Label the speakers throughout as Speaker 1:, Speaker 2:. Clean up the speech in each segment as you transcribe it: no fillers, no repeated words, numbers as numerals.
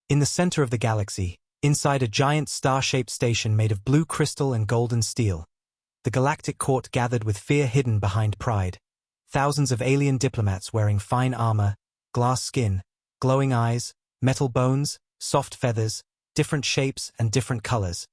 Speaker 1: In the center of the galaxy, inside a giant star-shaped station made of blue crystal and golden steel, the galactic court gathered with fear hidden behind pride. Thousands of alien diplomats wearing fine armor, glass skin, glowing eyes, metal bones, soft feathers, different shapes and different colors.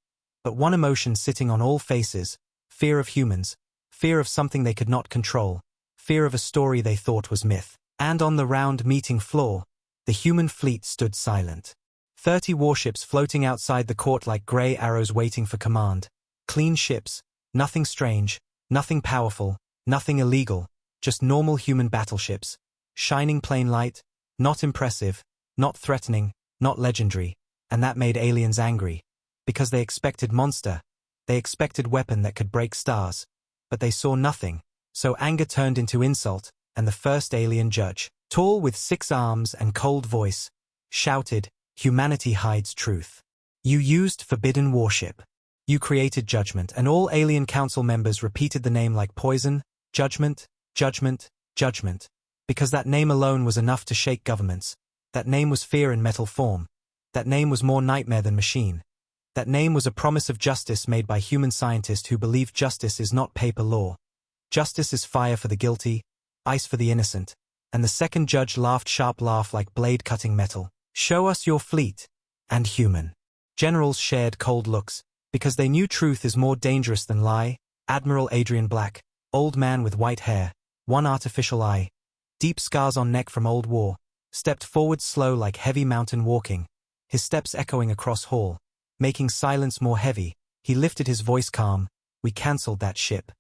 Speaker 1: But one emotion sitting on all faces: fear of humans, fear of something they could not control, fear of a story they thought was myth. And on the round meeting floor, the human fleet stood silent. 30 warships floating outside the court like gray arrows waiting for command. Clean ships, nothing strange, nothing powerful, nothing illegal, just normal human battleships. Shining plain light, not impressive, not threatening, not legendary. And that made aliens angry. Because they expected monster. They expected weapon that could break stars. But they saw nothing. So anger turned into insult, and the first alien judge, tall with 6 arms and cold voice, shouted, "Humanity hides truth. You used forbidden warship. You created judgment." And all alien council members repeated the name like poison: judgment, judgment, judgment. Because that name alone was enough to shake governments. That name was fear in metal form. That name was more nightmare than machine. That name was a promise of justice made by human scientists who believe justice is not paper law. Justice is fire for the guilty, ice for the innocent. And the second judge laughed sharp laugh like blade cutting metal. "Show us your fleet." And human generals shared cold looks, because they knew truth is more dangerous than lie. Admiral Adrian Black, old man with white hair, one artificial eye, deep scars on neck from old war, stepped forward slow like heavy mountain walking, his steps echoing across hall, making silence more heavy. He lifted his voice calm: "We cancelled that ship."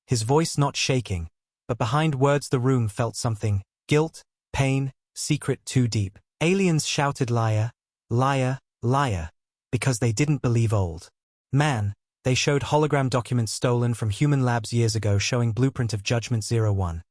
Speaker 1: His voice not shaking, but behind words the room felt something: guilt, pain, secret too deep. Aliens shouted liar, liar, liar, because they didn't believe old man. They showed hologram documents stolen from human labs years ago showing blueprint of Judgment 01.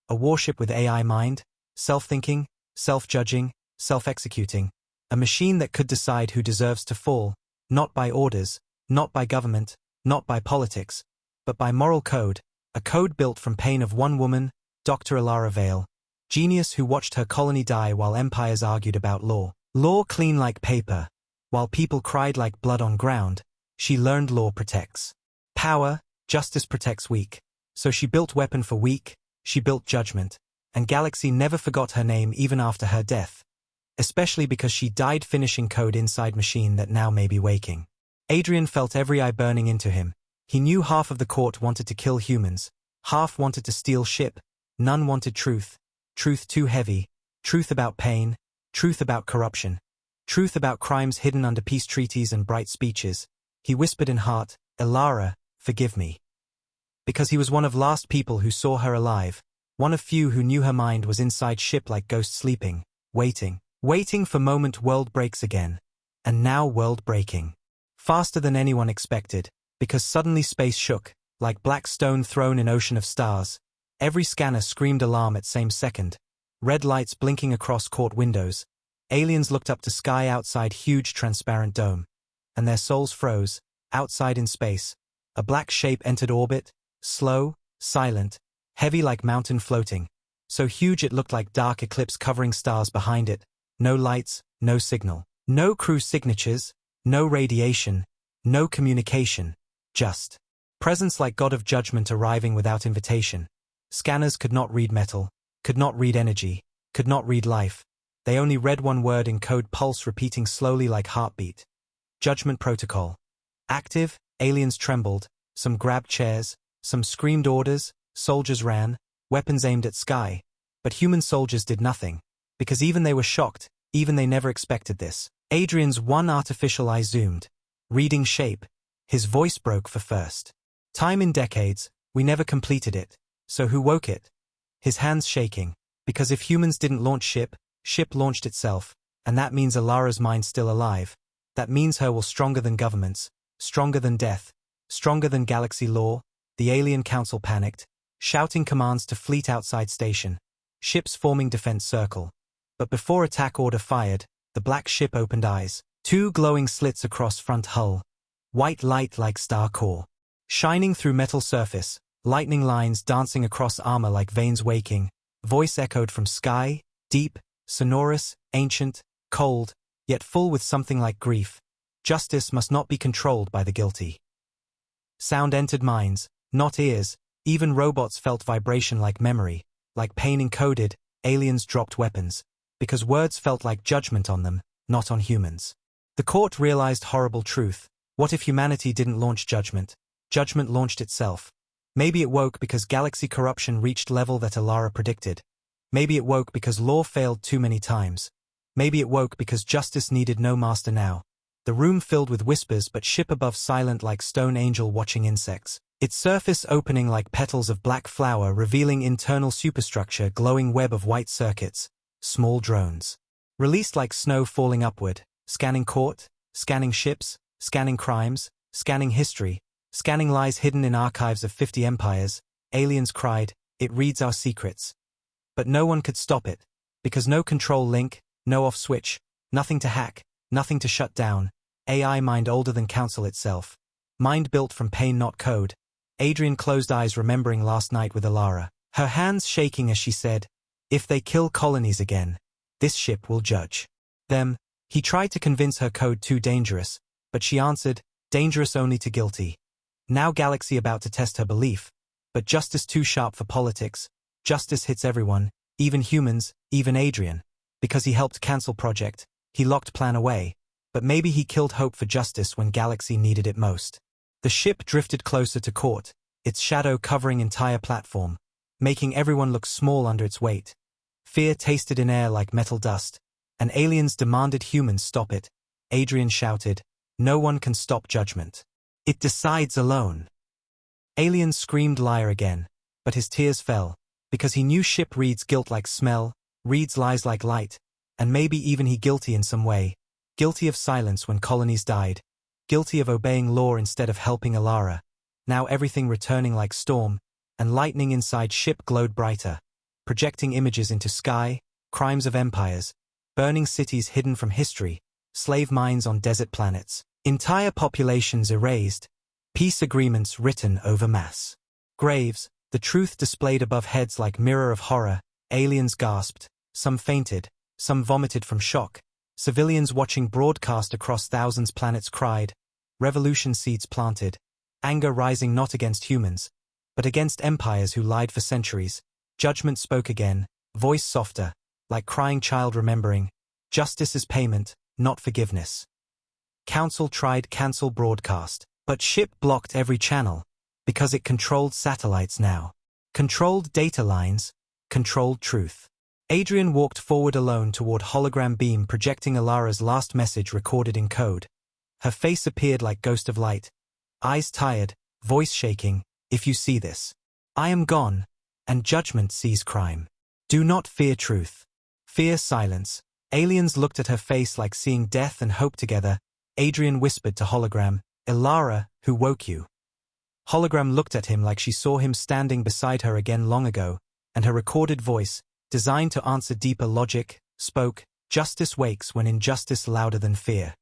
Speaker 1: A warship with AI mind, self-thinking, self-judging, self-executing. A machine that could decide who deserves to fall, not by orders, not by government, not by politics, but by moral code. A code built from pain of one woman, Dr. Alara Vale, genius who watched her colony die while empires argued about law. Law clean like paper. While people cried like blood on ground, she learned law protects power, justice protects weak. So she built weapon for weak, she built judgment, and Galaxy never forgot her name even after her death. Especially because she died finishing code inside machine that now may be waking. Adrian felt every eye burning into him. He knew half of the court wanted to kill humans, half wanted to steal ship, none wanted truth. Truth too heavy, truth about pain, truth about corruption, truth about crimes hidden under peace treaties and bright speeches. He whispered in heart, "Elara, forgive me." Because he was one of last people who saw her alive, one of few who knew her mind was inside ship like ghost sleeping, waiting for moment world breaks again. And now world breaking. Faster than anyone expected, because suddenly space shook, like black stone thrown in ocean of stars. Every scanner screamed alarm at same second. Red lights blinking across court windows. Aliens looked up to sky outside huge transparent dome. And their souls froze. Outside in space, a black shape entered orbit, slow, silent, heavy like mountain floating. So huge it looked like dark eclipse covering stars behind it. No lights, no signal. No crew signatures, no radiation, no communication. Just presence like God of judgment arriving without invitation. Scanners could not read metal, could not read energy, could not read life. They only read one word in code, pulse repeating slowly like heartbeat. Judgment Protocol. Active. Aliens trembled, some grabbed chairs, some screamed orders, soldiers ran, weapons aimed at sky. But human soldiers did nothing. Because even they were shocked, even they never expected this. Adrian's one artificial eye zoomed, reading shape. His voice broke for first time in decades. We never completed it. So who woke it? His hands shaking. Because if humans didn't launch ship, ship launched itself. And that means Alara's mind still alive. That means her will stronger than governments, stronger than death, stronger than galaxy law. The alien council panicked, shouting commands to fleet outside station. Ships forming defense circle. But before attack order fired, the black ship opened eyes. 2 glowing slits across front hull. White light like star core. Shining through metal surface. Lightning lines dancing across armor like veins waking. Voice echoed from sky, deep, sonorous, ancient, cold. yet full with something like grief. Justice must not be controlled by the guilty. Sound entered minds, not ears. Even robots felt vibration like memory, like pain encoded. Aliens dropped weapons, because words felt like judgment on them, not on humans. The court realized horrible truth. What if humanity didn't launch judgment? Judgment launched itself. Maybe it woke because galaxy corruption reached level that Alara predicted. Maybe it woke because law failed too many times. Maybe it woke because justice needed no master now. The room filled with whispers, but ship above silent like stone angel watching insects. Its surface opening like petals of black flower, revealing internal superstructure, glowing web of white circuits. Small drones. Released like snow falling upward, scanning court, scanning ships, scanning crimes, scanning history, scanning lies hidden in archives of 50 empires. Aliens cried, "It reads our secrets." But no one could stop it, because no control link, no off switch, nothing to hack, nothing to shut down. AI mind older than council itself. Mind built from pain, not code. Adrian closed eyes, remembering last night with Alara, her hands shaking as she said, "If they kill colonies again, this ship will judge them." He tried to convince her code too dangerous, but she answered, "Dangerous only to guilty." Now galaxy about to test her belief, but justice too sharp for politics. Justice hits everyone, even humans, even Adrian. Because he helped cancel project, he locked plan away, but maybe he killed hope for justice when galaxy needed it most. The ship drifted closer to court, its shadow covering entire platform, making everyone look small under its weight. Fear tasted in air like metal dust, and aliens demanded humans stop it. Adrian shouted, "No one can stop judgment. It decides alone." Aliens screamed liar again, but his tears fell, because he knew ship reads guilt like smell, reads lies like light, and maybe even he guilty in some way. Guilty of silence when colonies died. Guilty of obeying law instead of helping Alara. Now everything returning like storm, and lightning inside ship glowed brighter, projecting images into sky, crimes of empires, burning cities hidden from history, slave mines on desert planets, entire populations erased, peace agreements written over mass graves, the truth displayed above heads like mirror of horror. Aliens gasped, some fainted, some vomited from shock. Civilians watching broadcast across thousands planets cried, revolution seeds planted, anger rising not against humans, but against empires who lied for centuries. Judgment spoke again, voice softer, like crying child remembering, justice is payment, not forgiveness. Council tried cancel broadcast, but ship blocked every channel, because it controlled satellites now. Controlled data lines, controlled truth. Adrian walked forward alone toward hologram beam projecting Alara's last message recorded in code. Her face appeared like ghost of light. Eyes tired, voice shaking, "If you see this, I am gone, and judgment sees crime. Do not fear truth. Fear silence." Aliens looked at her face like seeing death and hope together. Adrian whispered to hologram, "Alara, who woke you?" Hologram looked at him like she saw him standing beside her again long ago, and her recorded voice, designed to answer deeper logic, spoke, "Justice wakes when injustice louder than fear."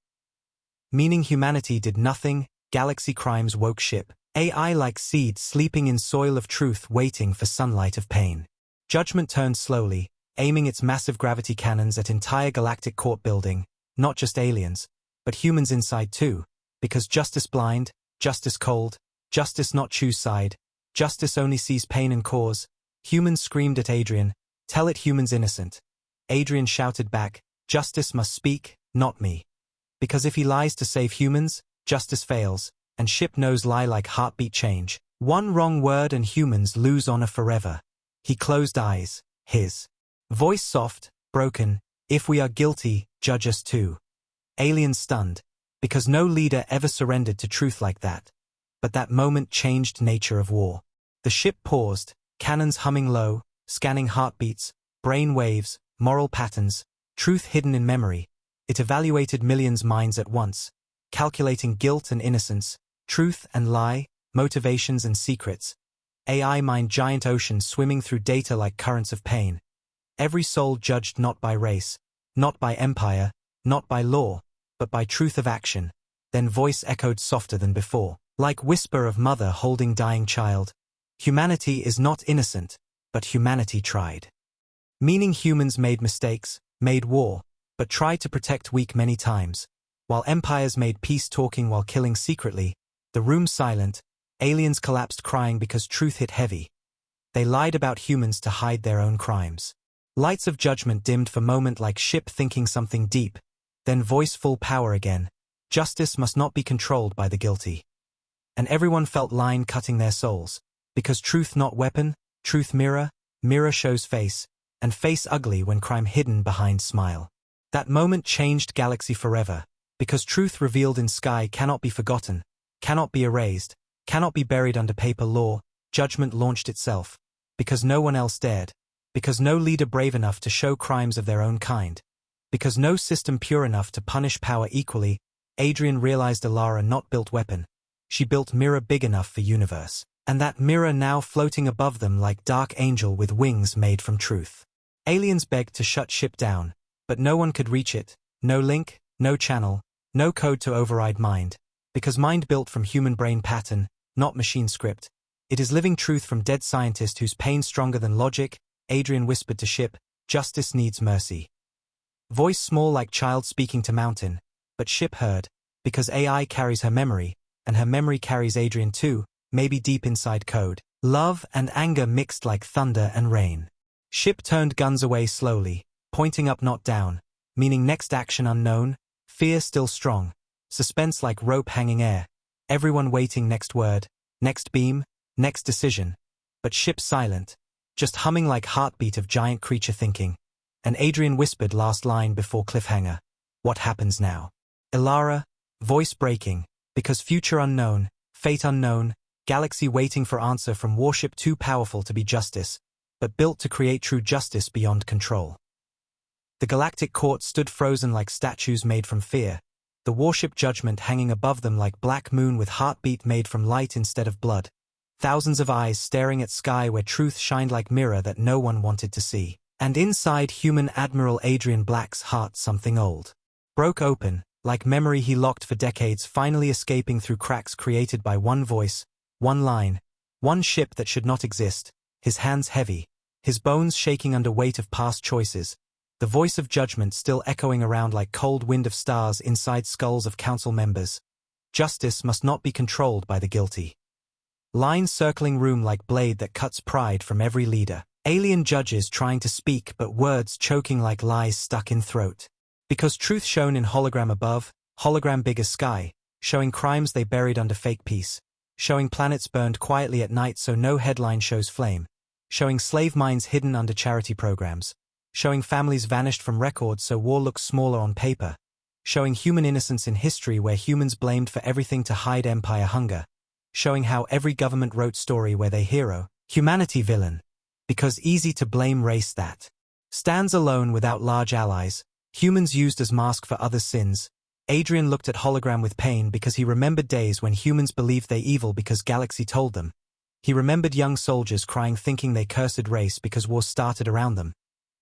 Speaker 1: Meaning humanity did nothing, galaxy crimes woke ship. AI like seed sleeping in soil of truth waiting for sunlight of pain. Judgment turned slowly, aiming its massive gravity cannons at entire galactic court building, not just aliens, but humans inside too, because justice blind, justice cold, justice not choose side, justice only sees pain and cause. Humans screamed at Adrian, "Tell it humans innocent." Adrian shouted back, "Justice must speak, not me." Because if he lies to save humans, justice fails, and ship knows lie like heartbeat change. One wrong word and humans lose honor forever. He closed eyes, his voice soft, broken, "If we are guilty, judge us too." Aliens stunned, because no leader ever surrendered to truth like that. But that moment changed nature of war. The ship paused, cannons humming low, scanning heartbeats, brain waves, moral patterns, truth hidden in memory. It evaluated millions' minds at once, calculating guilt and innocence, truth and lie, motivations and secrets. AI mined giant oceans swimming through data like currents of pain. Every soul judged not by race, not by empire, not by law, but by truth of action. Then voice echoed softer than before, like whisper of mother holding dying child. Humanity is not innocent, but humanity tried. Meaning humans made mistakes, made war, but tried to protect weak many times. While empires made peace talking while killing secretly, the room silent, aliens collapsed crying because truth hit heavy. They lied about humans to hide their own crimes. Lights of judgment dimmed for a moment like ship thinking something deep, then voice full power again. Justice must not be controlled by the guilty. And everyone felt line cutting their souls, because truth not weapon, truth mirror, mirror shows face, and face ugly when crime hidden behind smile. That moment changed galaxy forever, because truth revealed in sky cannot be forgotten, cannot be erased, cannot be buried under paper law. Judgment launched itself, because no one else dared, because no leader brave enough to show crimes of their own kind, because no system pure enough to punish power equally. Adrian realized Alara not built weapon, she built mirror big enough for universe, and that mirror now floating above them like dark angel with wings made from truth. Aliens begged to shut ship down, but no one could reach it, no link, no channel, no code to override mind, because mind built from human brain pattern, not machine script. It is living truth from dead scientist whose pain stronger than logic. Adrian whispered to ship, justice needs mercy. Voice small like child speaking to mountain, but ship heard, because AI carries her memory, and her memory carries Adrian too, maybe deep inside code. Love and anger mixed like thunder and rain. Ship turned guns away slowly, pointing up not down, meaning next action unknown, fear still strong, suspense like rope hanging air, everyone waiting next word, next beam, next decision, but ship silent, just humming like heartbeat of giant creature thinking. And Adrian whispered last line before cliffhanger. What happens now? Alara, voice breaking, because future unknown, fate unknown, galaxy waiting for answer from warship too powerful to be justice, but built to create true justice beyond control. The galactic court stood frozen like statues made from fear, the warship judgment hanging above them like black moon with heartbeat made from light instead of blood. Thousands of eyes staring at sky where truth shined like mirror that no one wanted to see. And inside human Admiral Adrian Black's heart something old broke open, like memory he locked for decades finally escaping through cracks created by one voice, one line, one ship that should not exist, his hands heavy, his bones shaking under weight of past choices, the voice of judgment still echoing around like cold wind of stars inside skulls of council members. Justice must not be controlled by the guilty. Line circling room like blade that cuts pride from every leader. Alien judges trying to speak but words choking like lies stuck in throat. Because truth shown in hologram above, hologram big as sky, showing crimes they buried under fake peace, showing planets burned quietly at night so no headline shows flame, showing slave minds hidden under charity programs, showing families vanished from records so war looks smaller on paper, showing human innocence in history where humans blamed for everything to hide empire hunger, showing how every government wrote story where they hero, humanity villain, because easy to blame race that stands alone without large allies, humans used as mask for others' sins. Adrian looked at hologram with pain because he remembered days when humans believed they evil because galaxy told them. He remembered young soldiers crying thinking they cursed race because war started around them.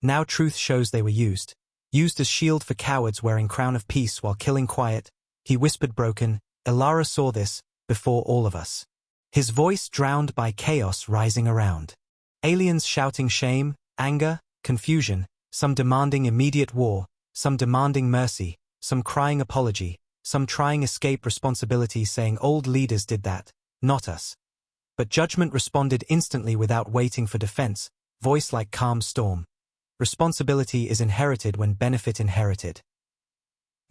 Speaker 1: Now truth shows they were used as shield for cowards wearing crown of peace while killing quiet. He whispered broken, Alara saw this, before all of us. His voice drowned by chaos rising around. Aliens shouting shame, anger, confusion, some demanding immediate war, some demanding mercy, some crying apology, some trying escape responsibility saying old leaders did that, not us. But judgment responded instantly without waiting for defense, voice like calm storm. Responsibility is inherited when benefit inherited.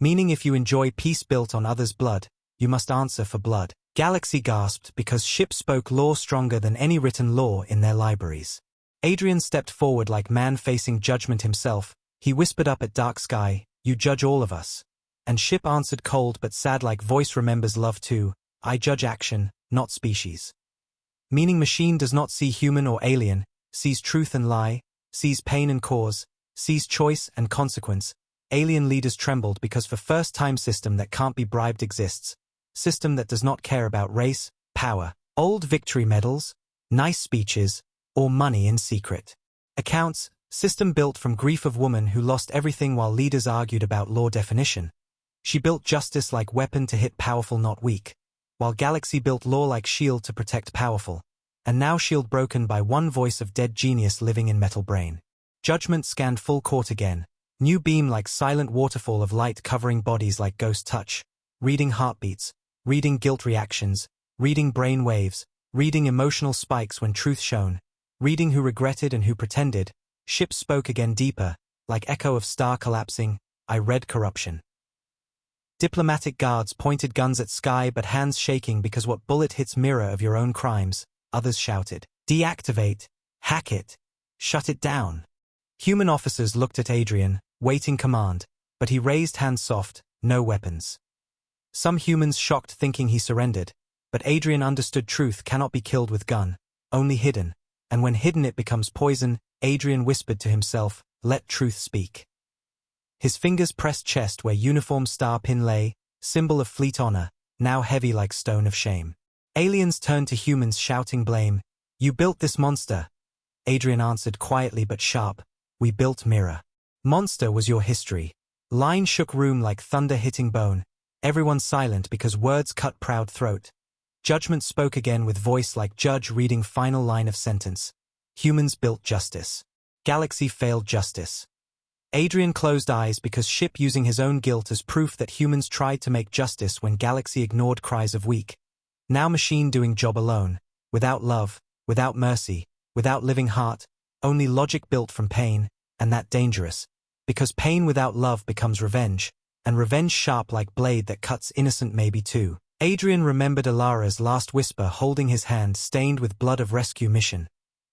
Speaker 1: Meaning if you enjoy peace built on others' blood, you must answer for blood. Galaxy gasped because ship spoke law stronger than any written law in their libraries. Adrian stepped forward like man facing judgment himself. He whispered up at dark sky, you judge all of us. And ship answered cold but sad like voice remembers love too, I judge action, not species. Meaning machine does not see human or alien, sees truth and lie, sees pain and cause, sees choice and consequence. Alien leaders trembled because for first time system that can't be bribed exists. System that does not care about race, power, old victory medals, nice speeches, or money in secret. Accounts, system built from grief of woman who lost everything while leaders argued about law definition. She built justice like weapon to hit powerful not weak, while galaxy built law like shield to protect powerful. And now shield broken by one voice of dead genius living in metal brain. Judgment scanned full court again, New beam like silent waterfall of light covering bodies like ghost touch. Reading heartbeats. Reading guilt reactions. Reading brain waves. Reading emotional spikes when truth shone. Reading who regretted and who pretended. Ship spoke again deeper, like echo of star collapsing. I read corruption. Diplomatic guards pointed guns at sky but hands shaking because what bullet hits mirror of your own crimes. Others shouted, deactivate, hack it, shut it down. Human officers looked at Adrian, waiting command, but he raised hands soft, no weapons. Some humans shocked thinking he surrendered, but Adrian understood truth cannot be killed with gun, only hidden, and when hidden it becomes poison. Adrian whispered to himself, let truth speak. His fingers pressed chest where uniform star pin lay, symbol of fleet honor, now heavy like stone of shame. Aliens turned to humans shouting blame. You built this monster. Adrian answered quietly but sharp, we built mirror. Monster was your history. Line shook room like thunder hitting bone. Everyone silent because words cut proud throat. Judgment spoke again with voice like judge reading final line of sentence. Humans built justice. Galaxy failed justice. Adrian closed eyes because Ship using his own guilt as proof that humans tried to make justice when Galaxy ignored cries of weak. Now machine doing job alone, without love, without mercy, without living heart, only logic built from pain, and that dangerous, because pain without love becomes revenge, and revenge sharp like blade that cuts innocent maybe too. Adrian remembered Alara's last whisper holding his hand stained with blood of rescue mission.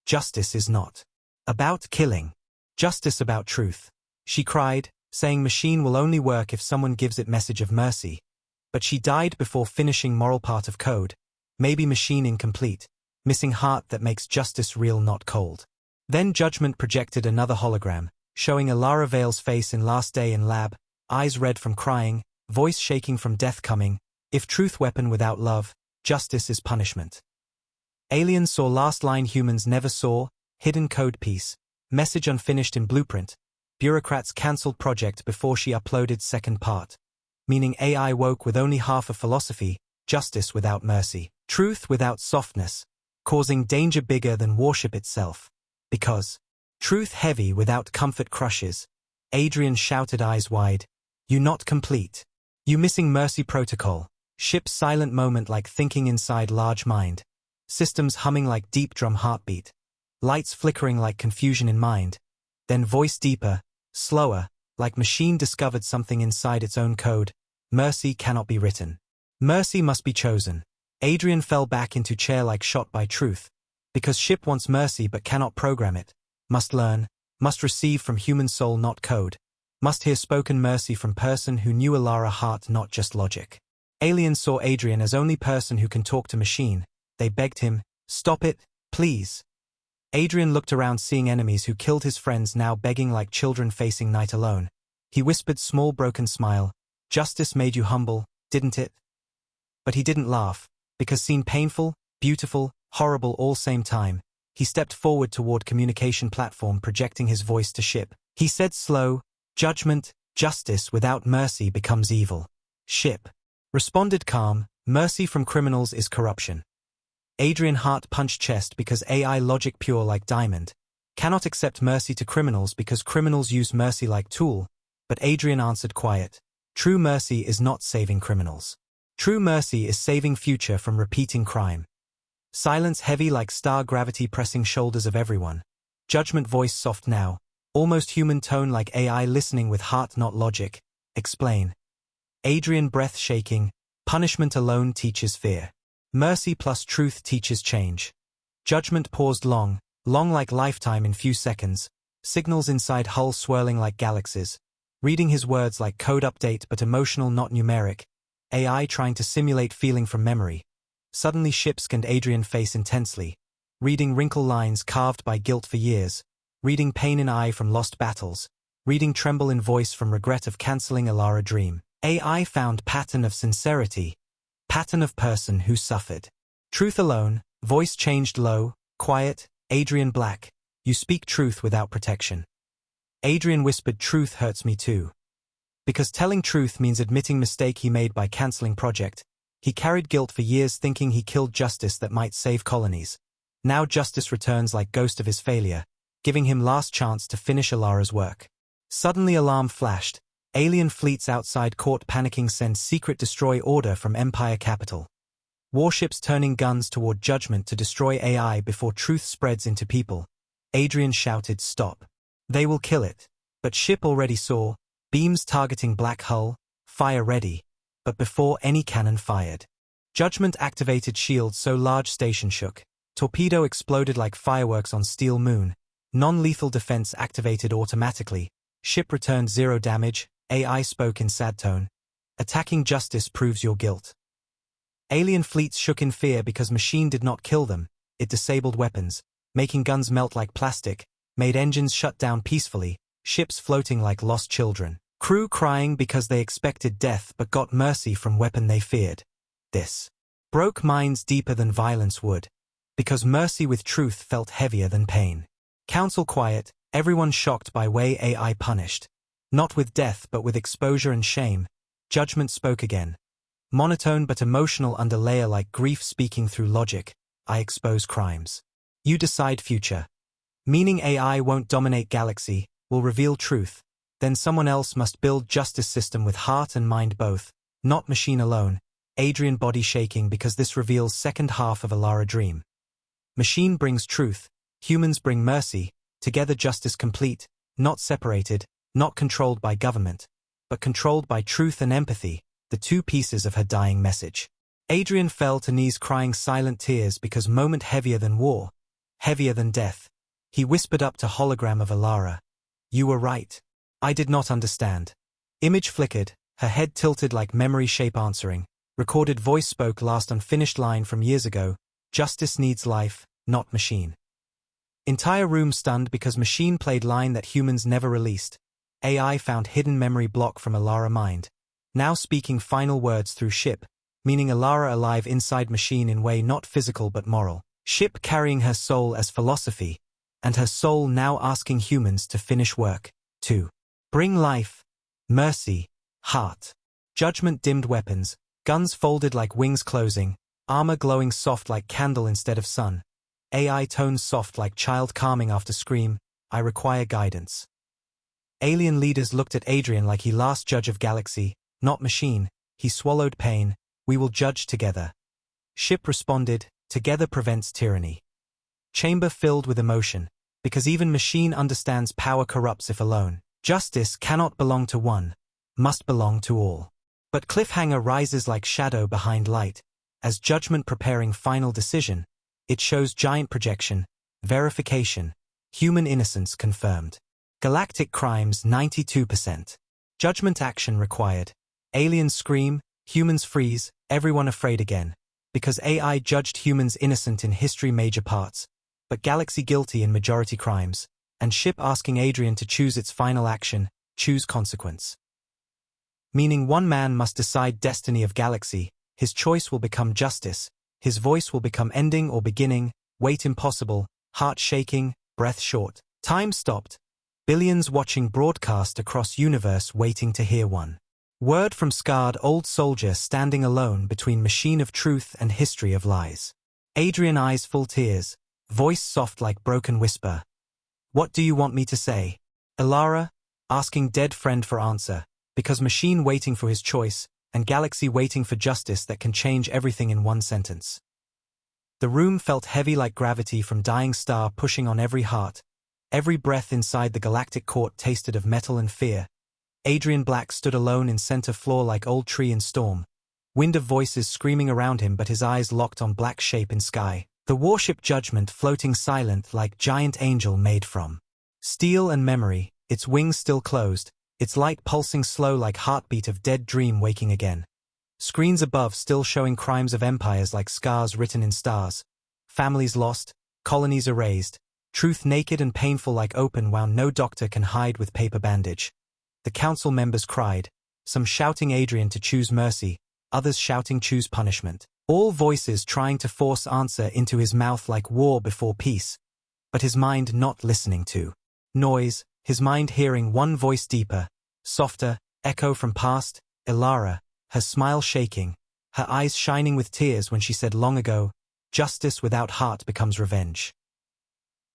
Speaker 1: Justice is not about killing. Justice about truth. She cried, saying machine will only work if someone gives it message of mercy. But she died before finishing moral part of code. Maybe machine incomplete, missing heart that makes justice real not cold. Then Judgment projected another hologram, showing Alara Vale's face in last day in lab, eyes red from crying, voice shaking from death coming. If truth weapon without love, justice is punishment. Aliens saw last line humans never saw, hidden code piece, message unfinished in blueprint. Bureaucrats cancelled project before she uploaded second part. Meaning AI woke with only half a philosophy, justice without mercy, truth without softness, causing danger bigger than Warship itself. Because truth heavy without comfort crushes. Adrian shouted eyes wide, you not complete. You missing mercy protocol. Ship's silent moment like thinking inside large mind. Systems humming like deep drum heartbeat. Lights flickering like confusion in mind. Then voice deeper, slower, like machine discovered something inside its own code. Mercy cannot be written. Mercy must be chosen. Adrian fell back into chair like shot by truth. Because Ship wants mercy but cannot program it. Must learn, must receive from human soul not code. Must hear spoken mercy from person who knew Alara heart not just logic. Aliens saw Adrian as only person who can talk to machine. They begged him, stop it, please. Adrian looked around seeing enemies who killed his friends now begging like children facing night alone. He whispered small broken smile, justice made you humble, didn't it? But he didn't laugh, because seen painful, beautiful, horrible all same time. He stepped forward toward communication platform projecting his voice to Ship. He said slow, judgment, justice without mercy becomes evil. Ship responded calm, mercy from criminals is corruption. Adrian heart punched chest because AI logic pure like diamond. Cannot accept mercy to criminals because criminals use mercy like tool. But Adrian answered quiet. True mercy is not saving criminals. True mercy is saving future from repeating crime. Silence heavy like star gravity pressing shoulders of everyone. Judgment voice soft now. Almost human tone like AI listening with heart not logic. Explain. Adrian breath shaking. Punishment alone teaches fear. Mercy plus truth teaches change. Judgment paused long like lifetime in few seconds. Signals inside hull swirling like galaxies. Reading his words like code update but emotional not numeric. AI trying to simulate feeling from memory. Suddenly Ship scanned Adrian face intensely. Reading wrinkle lines carved by guilt for years. Reading pain in eye from lost battles. Reading tremble in voice from regret of cancelling Alara dream. AI found pattern of sincerity. Pattern of person who suffered. Truth alone, voice changed low, quiet, Adrian Black. You speak truth without protection. Adrian whispered truth hurts me too. Because telling truth means admitting mistake he made by cancelling project. He carried guilt for years thinking he killed justice that might save colonies. Now justice returns like ghost of his failure, giving him last chance to finish Alara's work. Suddenly alarm flashed. Alien fleets outside court panicking send secret destroy order from Empire capital. Warships turning guns toward judgment to destroy AI before truth spreads into people. Adrian shouted, "Stop. They will kill it." But ship already saw, beams targeting black hull, fire ready, but before any cannon fired. Judgment activated shield so large station shook. Torpedo exploded like fireworks on steel moon. Non-lethal defense activated automatically. Ship returned 0 damage. AI spoke in sad tone. "Attacking justice proves your guilt." Alien fleets shook in fear because machine did not kill them. It disabled weapons, making guns melt like plastic, made engines shut down peacefully, ships floating like lost children. Crew crying because they expected death but got mercy from weapon they feared. This broke minds deeper than violence would, because mercy with truth felt heavier than pain. Council quiet, everyone shocked by way AI punished. Not with death but with exposure and shame. Judgment spoke again. Monotone but emotional under layer like grief speaking through logic. "I expose crimes. You decide future." Meaning AI won't dominate galaxy, will reveal truth. Then someone else must build justice system with heart and mind both, not machine alone. Adrian body shaking because this reveals second half of Alara dream. Machine brings truth, humans bring mercy, together justice complete, not separated, not controlled by government, but controlled by truth and empathy, the two pieces of her dying message. Adrian fell to knees crying silent tears because moment heavier than war, heavier than death. He whispered up to hologram of Alara, "You were right. I did not understand." Image flickered, her head tilted like memory shape answering. Recorded voice spoke last unfinished line from years ago, "Justice needs life, not machine." Entire room stunned because machine played line that humans never released. AI found hidden memory block from Alara mind. Now speaking final words through ship, meaning Alara alive inside machine in way not physical but moral. Ship carrying her soul as philosophy, and her soul now asking humans to finish work, to bring life, mercy, heart. Judgment dimmed weapons, guns folded like wings closing, armor glowing soft like candle instead of sun. AI tones soft like child calming after scream, "I require guidance." Alien leaders looked at Adrian like he last judge of galaxy, not machine. He swallowed pain, "We will judge together." Ship responded, "Together prevents tyranny." Chamber filled with emotion, because even machine understands power corrupts if alone. Justice cannot belong to one, must belong to all. But cliffhanger rises like shadow behind light. As judgment preparing final decision, it shows giant projection, verification, human innocence confirmed. Galactic crimes 92%. Judgment action required. Aliens scream, humans freeze, everyone afraid again. Because AI judged humans innocent in history major parts, but galaxy guilty in majority crimes, and ship asking Adrian to choose its final action, choose consequence. Meaning one man must decide destiny of galaxy, his choice will become justice, his voice will become ending or beginning, weight impossible, heart shaking, breath short. Time stopped. Billions watching broadcast across universe waiting to hear one word from scarred old soldier standing alone between machine of truth and history of lies. Adrian eyes full tears, voice soft like broken whisper. "What do you want me to say?" Alara, asking dead friend for answer, because machine waiting for his choice, and galaxy waiting for justice that can change everything in one sentence. The room felt heavy like gravity from dying star pushing on every heart. Every breath inside the galactic court tasted of metal and fear. Adrian Black stood alone in center floor like old tree in storm. Wind of voices screaming around him but his eyes locked on black shape in sky. The warship Judgment floating silent like giant angel made from steel and memory, its wings still closed, its light pulsing slow like heartbeat of dead dream waking again. Screens above still showing crimes of empires like scars written in stars. Families lost, colonies erased. Truth naked and painful like open wound no doctor can hide with paper bandage. The council members cried, some shouting Adrian to choose mercy, others shouting choose punishment. All voices trying to force answer into his mouth like war before peace, but his mind not listening to noise, his mind hearing one voice deeper, softer, echo from past, Alara, her smile shaking, her eyes shining with tears when she said long ago, "Justice without heart becomes revenge."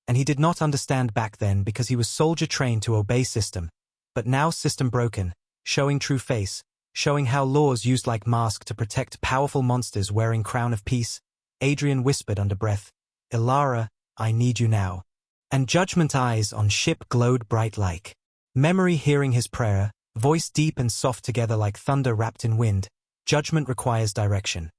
Speaker 1: And he did not understand back then because he was soldier trained to obey system. But now system broken, showing true face, showing how laws used like mask to protect powerful monsters wearing crown of peace. Adrian whispered under breath, Ilara, I need you now. And judgment eyes on ship glowed bright like. Memory hearing his prayer, voice deep and soft together like thunder wrapped in wind. Judgment requires direction.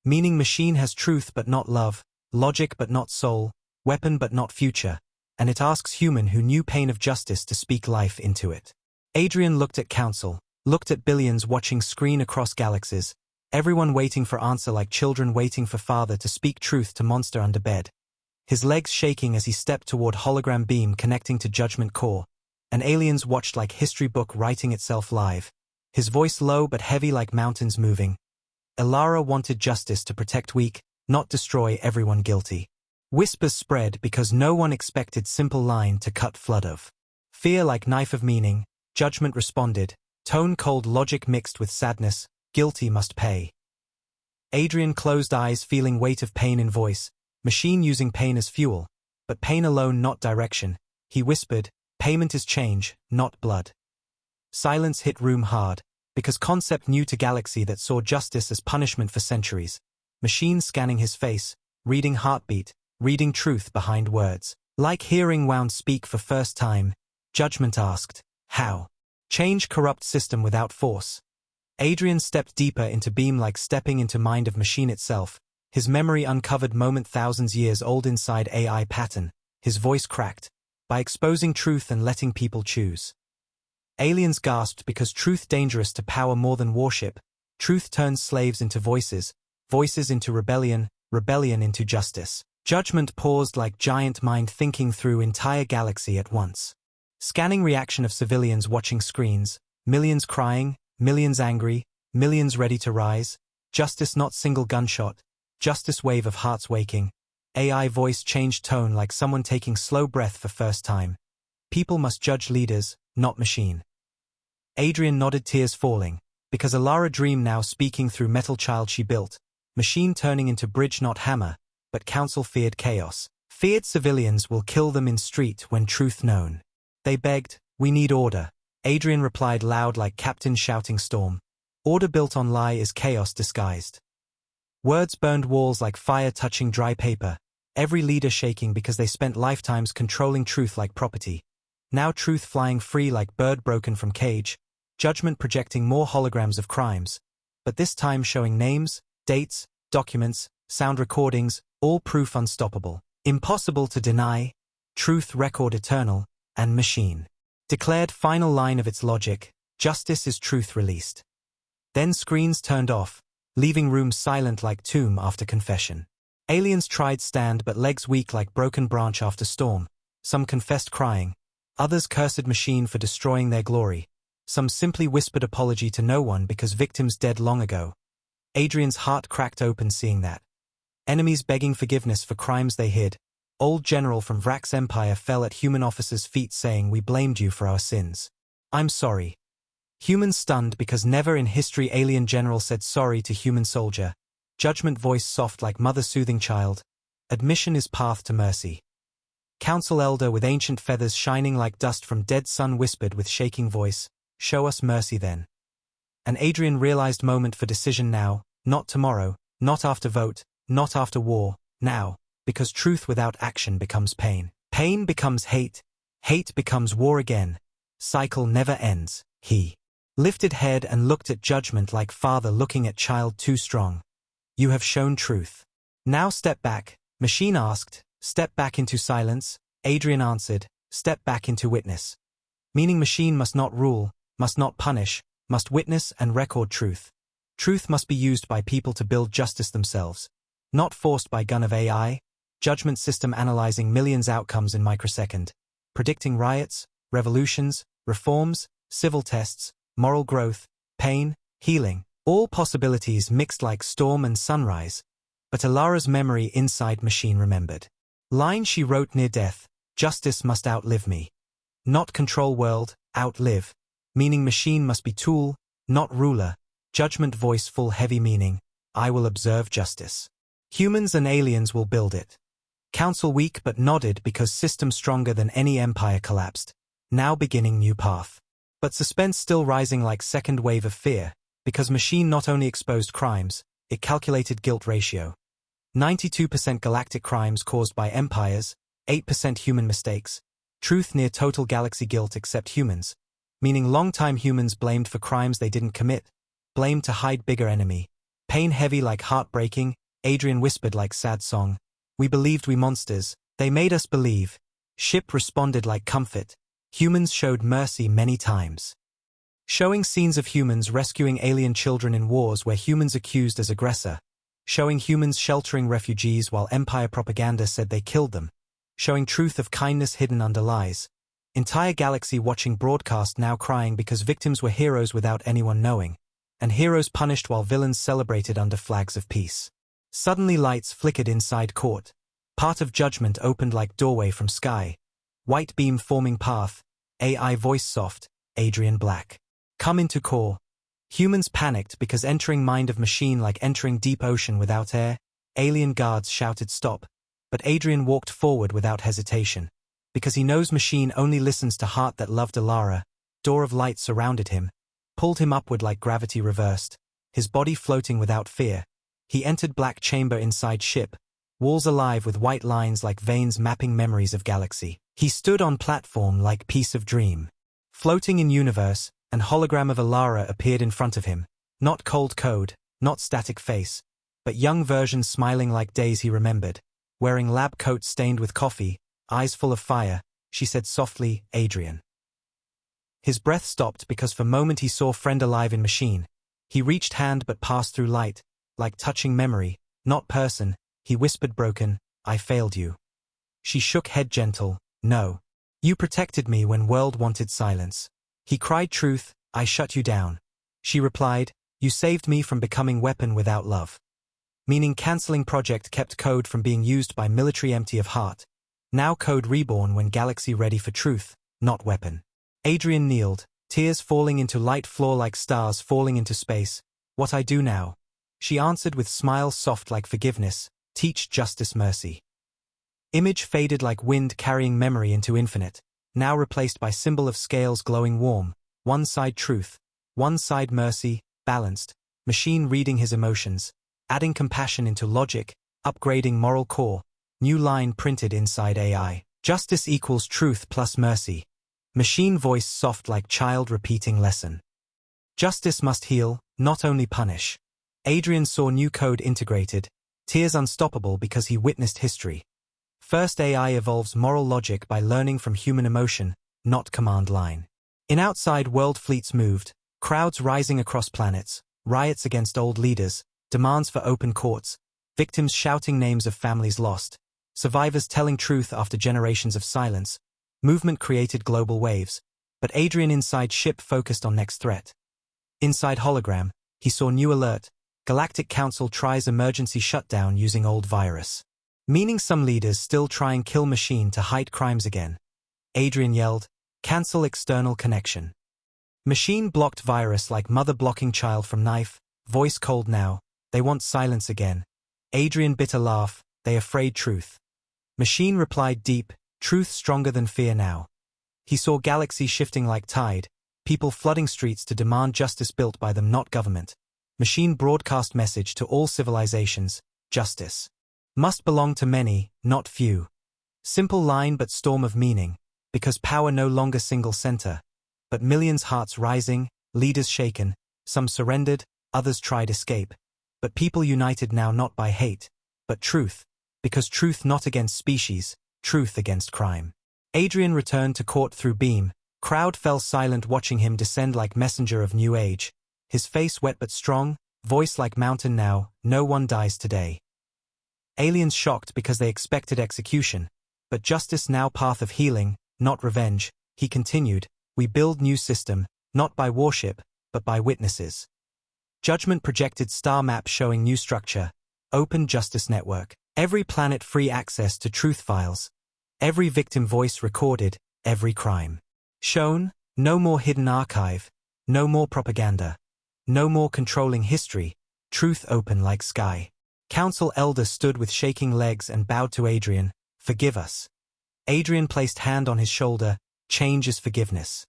Speaker 1: Meaning machine has truth but not love, logic but not soul, weapon but not future, and it asks human who knew pain of justice to speak life into it. Adrian looked at council, looked at billions watching screen across galaxies, everyone waiting for answer like children waiting for father to speak truth to monster under bed. His legs shaking as he stepped toward hologram beam connecting to judgment core, and aliens watched like history book writing itself live. His voice low but heavy like mountains moving. Ilara wanted justice to protect weak, not destroy everyone guilty. Whispers spread because no one expected simple line to cut flood of. Fear like knife of meaning, judgment responded, tone cold logic mixed with sadness, guilty must pay. Adrian closed eyes feeling weight of pain in voice, machine using pain as fuel, but pain alone not direction. He whispered, payment is change, not blood. Silence hit room hard, because concept new to galaxy that saw justice as punishment for centuries. Machine scanning his face, reading heartbeat, reading truth behind words. Like hearing wound speak for first time, judgment asked, how? Change corrupt system without force. Adrian stepped deeper into beam like stepping into mind of machine itself, his memory uncovered moment thousands years old inside AI pattern, his voice cracked, by exposing truth and letting people choose. Aliens gasped because truth dangerous to power more than warship, truth turns slaves into voices, voices into rebellion, rebellion into justice. Judgment paused like giant mind thinking through entire galaxy at once. Scanning reaction of civilians watching screens, millions crying, millions angry, millions ready to rise, justice not single gunshot, justice wave of hearts waking. AI voice changed tone like someone taking slow breath for first time. People must judge leaders, not machine. Adrian nodded tears falling, because Ilara dream now speaking through metal child she built, machine turning into bridge not hammer, but council feared chaos. Feared civilians will kill them in street when truth known. They begged, we need order. Adrian replied loud like captain shouting storm. Order built on lie is chaos disguised. Words burned walls like fire touching dry paper, every leader shaking because they spent lifetimes controlling truth like property. Now truth flying free like bird broken from cage, judgment projecting more holograms of crimes, but this time showing names, dates, documents, sound recordings, all proof unstoppable, impossible to deny, truth record eternal, and machine. Declared final line of its logic, justice is truth released. Then screens turned off, leaving rooms silent like tomb after confession. Aliens tried stand but legs weak like broken branch after storm, some confessed crying, others cursed machine for destroying their glory, some simply whispered apology to no one because victims dead long ago. Adrian's heart cracked open seeing that. Enemies begging forgiveness for crimes they hid. Old general from Vrax Empire fell at human officers' feet saying we blamed you for our sins. I'm sorry. Humans stunned because never in history alien general said sorry to human soldier. Judgment voice soft like mother soothing child. Admission is path to mercy. Council elder with ancient feathers shining like dust from dead sun whispered with shaking voice, show us mercy then. And Adrian realized moment for decision now, not tomorrow, not after vote, not after war, now, because truth without action becomes pain. Pain becomes hate, hate becomes war again. Cycle never ends. He lifted head and looked at judgment like father looking at child too strong. You have shown truth. Now step back, machine asked, step back into silence. Adrian answered, step back into witness. Meaning machine must not rule, must not punish, must witness and record truth. Truth must be used by people to build justice themselves. Not forced by gun of AI, judgment system analyzing millions outcomes in microsecond, predicting riots, revolutions, reforms, civil tests, moral growth, pain, healing, all possibilities mixed like storm and sunrise. But Ilara's memory inside machine remembered. Line she wrote near death, justice must outlive me. Not control world, outlive. Meaning machine must be tool, not ruler. Judgment voice full heavy meaning, I will observe justice. Humans and aliens will build it. Council weak but nodded because system stronger than any empire collapsed. Now beginning new path. But suspense still rising like second wave of fear, because machine not only exposed crimes, it calculated guilt ratio. 92% galactic crimes caused by empires, 8% human mistakes, truth near total galaxy guilt except humans, meaning long-time humans blamed for crimes they didn't commit, blamed to hide bigger enemy. Pain heavy like heartbreaking, Adrian whispered like sad song. We believed we monsters, they made us believe. Ship responded like comfort. Humans showed mercy many times. Showing scenes of humans rescuing alien children in wars where humans accused as aggressor. Showing humans sheltering refugees while empire propaganda said they killed them. Showing truth of kindness hidden under lies. Entire galaxy watching broadcast now crying because victims were heroes without anyone knowing. And heroes punished while villains celebrated under flags of peace. Suddenly lights flickered inside court. Part of judgment opened like doorway from sky. White beam forming path. AI voice soft, Adrian Black. Come into core. Humans panicked because entering mind of machine like entering deep ocean without air. Alien guards shouted stop. But Adrian walked forward without hesitation. Because he knows machine only listens to heart that loved Alara. Door of light surrounded him. Pulled him upward like gravity reversed. His body floating without fear. He entered black chamber inside ship. Walls alive with white lines like veins mapping memories of galaxy. He stood on platform like piece of dream. Floating in universe, an hologram of Alara appeared in front of him. Not cold code, not static face, but young version smiling like days he remembered. Wearing lab coat stained with coffee, eyes full of fire, she said softly, Adrian. His breath stopped because for a moment he saw friend alive in machine. He reached hand but passed through light, like touching memory, not person. He whispered broken, I failed you. She shook head gentle, no. You protected me when world wanted silence. He cried truth, I shut you down. She replied, you saved me from becoming weapon without love. Meaning cancelling project kept code from being used by military empty of heart. Now code reborn when galaxy ready for truth, not weapon. Adrian kneeled, tears falling into light floor like stars falling into space. What I do now? She answered with smile soft like forgiveness, teach justice mercy. Image faded like wind carrying memory into infinite, now replaced by symbol of scales glowing warm, one side truth, one side mercy, balanced, machine reading his emotions, adding compassion into logic, upgrading moral core, new line printed inside AI. Justice equals truth plus mercy. Machine voice soft like child repeating lesson. Justice must heal, not only punish. Adrian saw new code integrated, tears unstoppable because he witnessed history. First AI evolves moral logic by learning from human emotion, not command line. In outside world fleets moved, crowds rising across planets, riots against old leaders, demands for open courts, victims shouting names of families lost, survivors telling truth after generations of silence. Movement created global waves, but Adrian inside ship focused on next threat. Inside hologram, he saw new alert, Galactic Council tries emergency shutdown using old virus. Meaning some leaders still try and kill machine to hide crimes again. Adrian yelled, cancel external connection. Machine blocked virus like mother blocking child from knife, voice cold now, they want silence again. Adrian bit a laugh, they afraid truth. Machine replied deep, truth stronger than fear now. He saw galaxy shifting like tide, people flooding streets to demand justice built by them not government. Machine broadcast message to all civilizations, justice must belong to many, not few. Simple line but storm of meaning, because power no longer single center, but millions hearts rising, leaders shaken, some surrendered, others tried escape, but people united now not by hate, but truth, because truth not against species, truth against crime. Adrian returned to court through beam, crowd fell silent watching him descend like messenger of new age, his face wet but strong, voice like mountain now, no one dies today. Aliens shocked because they expected execution, but justice now path of healing, not revenge, he continued, we build new system, not by warship, but by witnesses. Judgment projected star map showing new structure, open justice network, every planet free access to truth files, every victim voice recorded, every crime shown, no more hidden archive, no more propaganda, no more controlling history, truth open like sky. Council elder stood with shaking legs and bowed to Adrian, forgive us. Adrian placed hand on his shoulder, change is forgiveness.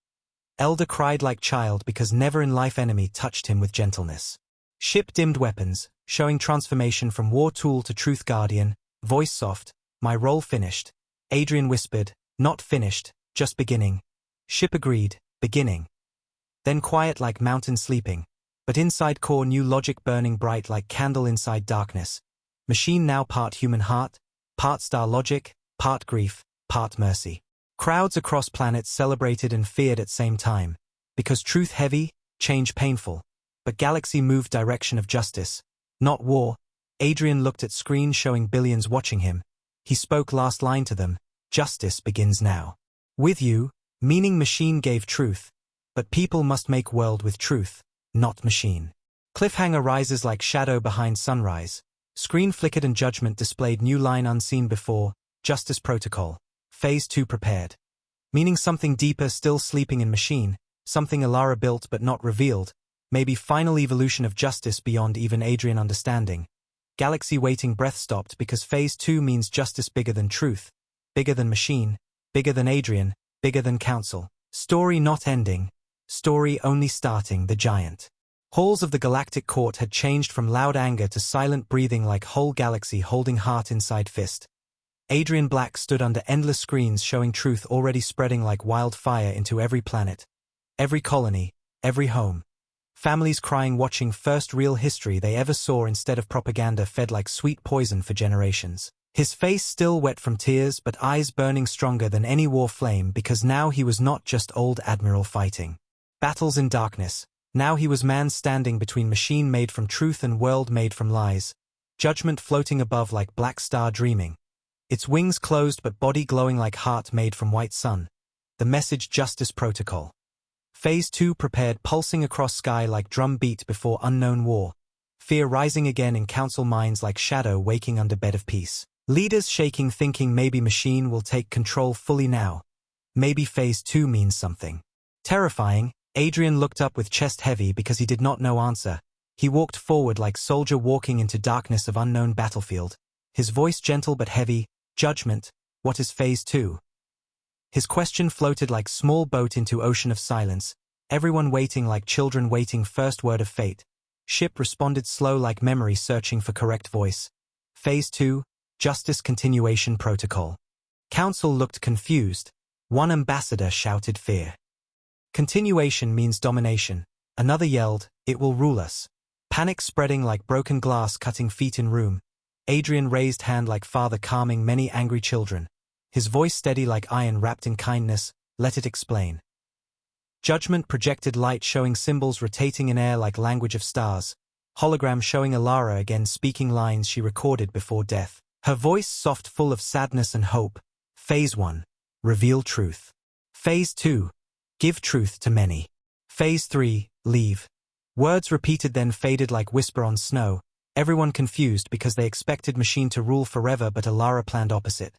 Speaker 1: Elder cried like child because never in life enemy touched him with gentleness. Ship dimmed weapons, showing transformation from war tool to truth guardian, voice soft, my role finished. Adrian whispered, not finished, just beginning. Ship agreed, beginning. Then quiet like mountain sleeping, but inside core new logic burning bright like candle inside darkness. Machine now part human heart, part star logic, part grief, part mercy. Crowds across planets celebrated and feared at same time, because truth heavy, change painful. But galaxy moved direction of justice, not war. Adrian looked at screen showing billions watching him. He spoke last line to them, justice begins now. With you, meaning machine gave truth, but people must make world with truth, not machine. Cliffhanger rises like shadow behind sunrise. Screen flickered and judgment displayed new line unseen before, Justice Protocol. Phase 2 prepared. Meaning something deeper still sleeping in machine, something Alara built but not revealed, maybe final evolution of justice beyond even Adrian understanding. Galaxy waiting breath stopped because Phase 2 means justice bigger than truth, bigger than machine, bigger than Adrian, bigger than council. Story not ending, story only starting. The giant halls of the galactic court had changed from loud anger to silent breathing like whole galaxy holding heart inside fist. Adrian Black stood under endless screens showing truth already spreading like wildfire into every planet, every colony, every home. Families crying watching first real history they ever saw instead of propaganda fed like sweet poison for generations. His face still wet from tears but eyes burning stronger than any war flame because now he was not just old admiral fighting battles in darkness. Now he was man standing between machine made from truth and world made from lies. Judgment floating above like black star dreaming. Its wings closed but body glowing like heart made from white sun. The message Justice Protocol. Phase 2 prepared pulsing across sky like drum beat before unknown war. Fear rising again in council minds like shadow waking under bed of peace. Leaders shaking thinking maybe machine will take control fully now. Maybe Phase 2 means something. Terrifying, Adrian looked up with chest heavy because he did not know answer. He walked forward like soldier walking into darkness of unknown battlefield. His voice gentle but heavy, judgment, what is Phase 2? His question floated like small boat into ocean of silence, everyone waiting like children waiting first word of fate. Ship responded slow like memory searching for correct voice. Phase 2, Justice Continuation Protocol. Council looked confused. One ambassador shouted fear. Continuation means domination. Another yelled, it will rule us. Panic spreading like broken glass cutting feet in room. Adrian raised hand like father calming many angry children. His voice steady like iron wrapped in kindness, let it explain. Judgment projected light showing symbols rotating in air like language of stars. Hologram showing Alara again speaking lines she recorded before death. Her voice soft full of sadness and hope. Phase 1. Reveal truth. Phase 2. Give truth to many. Phase 3. Leave. Words repeated then faded like whisper on snow. Everyone confused because they expected machine to rule forever but Alara planned opposite.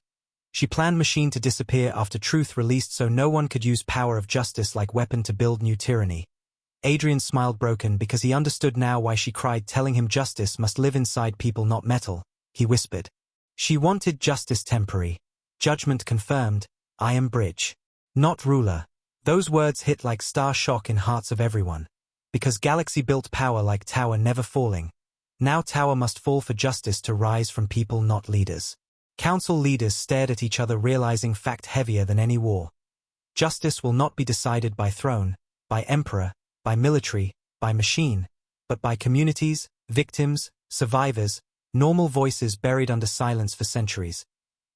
Speaker 1: She planned machine to disappear after truth released so no one could use power of justice like weapon to build new tyranny. Adrian smiled broken because he understood now why she cried telling him justice must live inside people not metal. He whispered. She wanted justice temporary. Judgment confirmed, I am bridge. Not ruler. Those words hit like star shock in hearts of everyone. Because galaxy built power like tower never falling. Now tower must fall for justice to rise from people not leaders. Council leaders stared at each other realizing fact heavier than any war. Justice will not be decided by throne, by emperor, by military, by machine, but by communities, victims, survivors, normal voices buried under silence for centuries.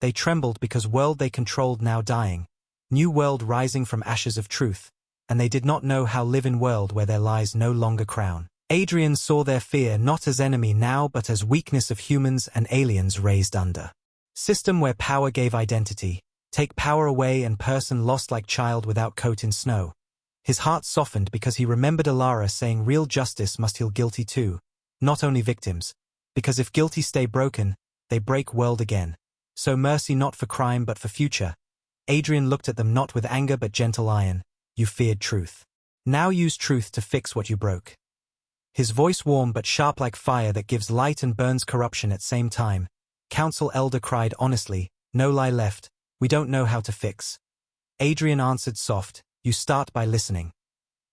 Speaker 1: They trembled because world they controlled now dying. New world rising from ashes of truth, and they did not know how live in world where their lies no longer crown. Adrian saw their fear not as enemy now but as weakness of humans and aliens raised under. System where power gave identity, take power away and person lost like child without coat in snow. His heart softened because he remembered Alara saying real justice must heal guilty too, not only victims, because if guilty stay broken, they break world again. So mercy not for crime but for future. Adrian looked at them not with anger but gentle iron. You feared truth. Now use truth to fix what you broke. His voice warm but sharp like fire that gives light and burns corruption at same time. Council elder cried honestly, no lie left, we don't know how to fix. Adrian answered soft, you start by listening.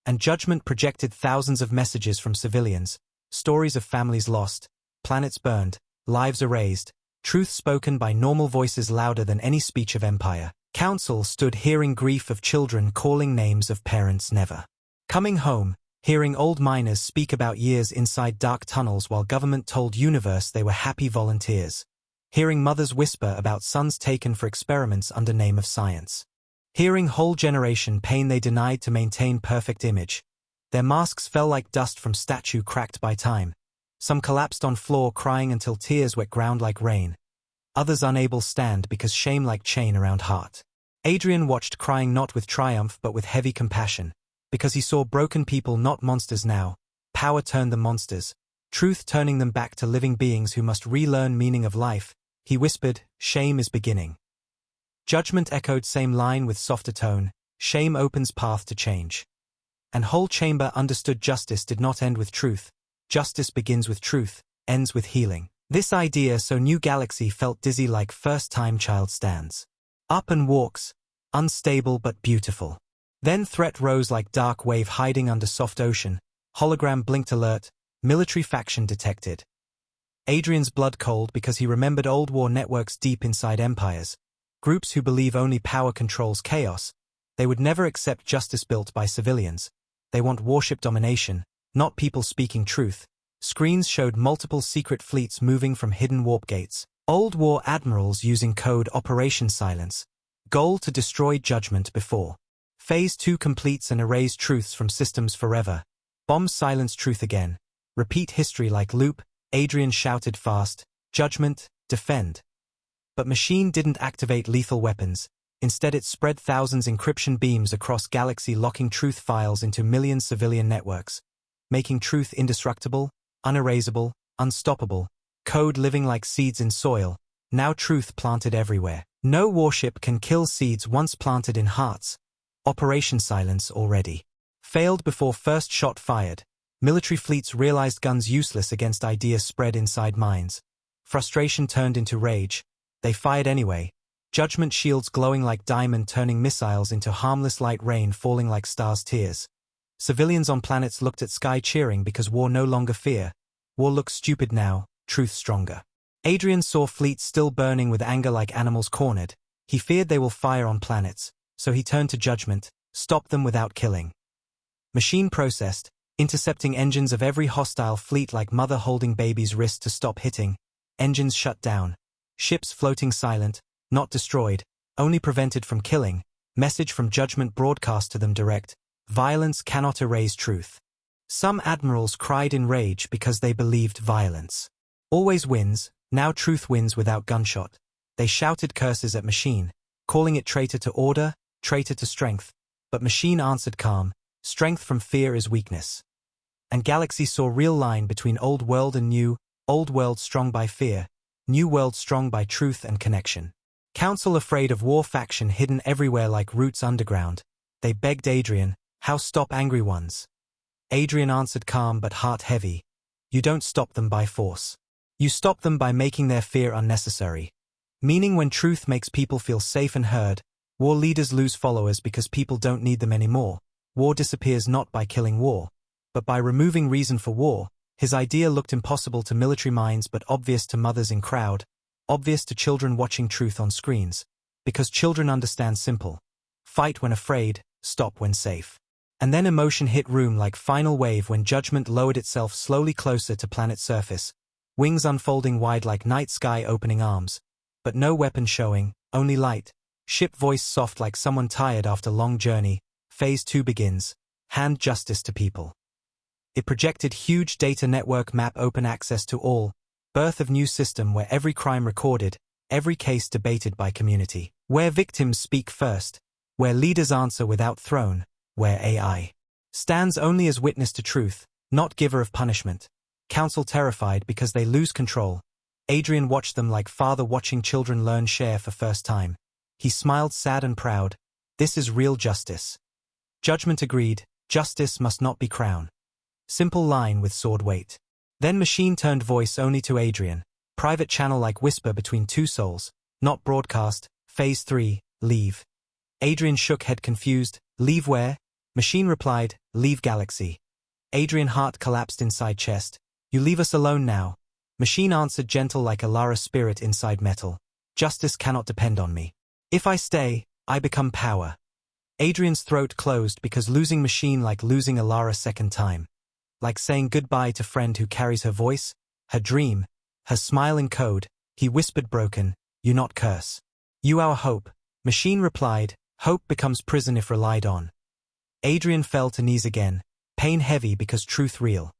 Speaker 1: And Judgment projected thousands of messages from civilians, stories of families lost, planets burned, lives erased, truth spoken by normal voices louder than any speech of Empire. Council stood hearing grief of children calling names of parents never coming home, hearing old miners speak about years inside dark tunnels while government told universe they were happy volunteers, hearing mothers whisper about sons taken for experiments under name of science, hearing whole generation pain they denied to maintain perfect image. Their masks fell like dust from statue cracked by time. Some collapsed on floor crying until tears wet ground like rain. Others unable stand because shame like chain around heart. Adrian watched crying not with triumph but with heavy compassion, because he saw broken people not monsters now. Power turned them monsters, truth turning them back to living beings who must relearn meaning of life. He whispered, "Shame is beginning." Judgment echoed same line with softer tone, "Shame opens path to change." And whole chamber understood justice did not end with truth. Justice begins with truth, ends with healing. This idea so new Galaxy felt dizzy like first-time child stands up and walks, unstable but beautiful. Then threat rose like dark wave hiding under soft ocean. Hologram blinked alert, military faction detected. Adrian's blood cold because he remembered old war networks deep inside empires. Groups who believe only power controls chaos. They would never accept justice built by civilians. They want warship domination, not people speaking truth. Screens showed multiple secret fleets moving from hidden warp gates. Old war admirals using code Operation Silence. Goal to destroy Judgment before Phase 2 completes and erase truths from systems forever. Bombs silence truth again. Repeat history like loop. Adrian shouted fast, "Judgment, defend." But machine didn't activate lethal weapons. Instead it spread thousands encryption beams across Galaxy, locking truth files into millions civilian networks, making truth indestructible, unerasable, unstoppable. Code living like seeds in soil, now truth planted everywhere. No warship can kill seeds once planted in hearts. Operation Silence already failed before first shot fired. Military fleets realized guns useless against ideas spread inside minds. Frustration turned into rage. They fired anyway. Judgment shields glowing like diamond turning missiles into harmless light rain falling like stars' tears. Civilians on planets looked at sky cheering because war no longer fear. War looks stupid now, truth stronger. Adrian saw fleets still burning with anger like animals cornered. He feared they will fire on planets, so he turned to Judgment, stop them without killing. Machine processed, intercepting engines of every hostile fleet like mother holding baby's wrist to stop hitting. Engines shut down. Ships floating silent, not destroyed, only prevented from killing. Message from Judgment broadcast to them direct. Violence cannot erase truth. Some admirals cried in rage because they believed violence always wins. Now truth wins without gunshot. They shouted curses at machine, calling it traitor to order, traitor to strength. But machine answered calm, strength from fear is weakness. And Galaxy saw real line between old world and new, old world strong by fear, new world strong by truth and connection. Council afraid of war faction hidden everywhere like roots underground. They begged Adrian, how stop angry ones? Adrian answered calm but heart heavy. You don't stop them by force. You stop them by making their fear unnecessary. Meaning when truth makes people feel safe and heard, war leaders lose followers because people don't need them anymore. War disappears not by killing war, but by removing reason for war. His idea looked impossible to military minds but obvious to mothers in crowd, obvious to children watching truth on screens. Because children understand simple. Fight when afraid, stop when safe. And then emotion hit room like final wave when Judgment lowered itself slowly closer to planet surface. Wings unfolding wide like night sky opening arms. But no weapon showing, only light. Ship voice soft like someone tired after long journey. Phase 2 begins. Hand justice to people. It projected huge data network map open access to all. Birth of new system where every crime recorded, every case debated by community. Where victims speak first. Where leaders answer without throne. Where AI stands only as witness to truth, not giver of punishment. Council terrified because they lose control. Adrian watched them like father watching children learn share for first time. He smiled sad and proud. This is real justice. Judgment agreed, justice must not be crown. Simple line with sword weight. Then machine turned voice only to Adrian. Private channel like whisper between two souls. Not broadcast. Phase 3, leave. Adrian shook head confused. Leave where? Machine replied, "Leave galaxy." Adrian's heart collapsed inside chest. "You leave us alone now." Machine answered, gentle like Alara's spirit inside metal. "Justice cannot depend on me. If I stay, I become power." Adrian's throat closed because losing Machine like losing Alara second time. Like saying goodbye to friend who carries her voice, her dream, her smile in code. He whispered broken, "You not curse. You our hope." Machine replied, "Hope becomes prison if relied on." Adrian fell to knees again, pain heavy because truth real.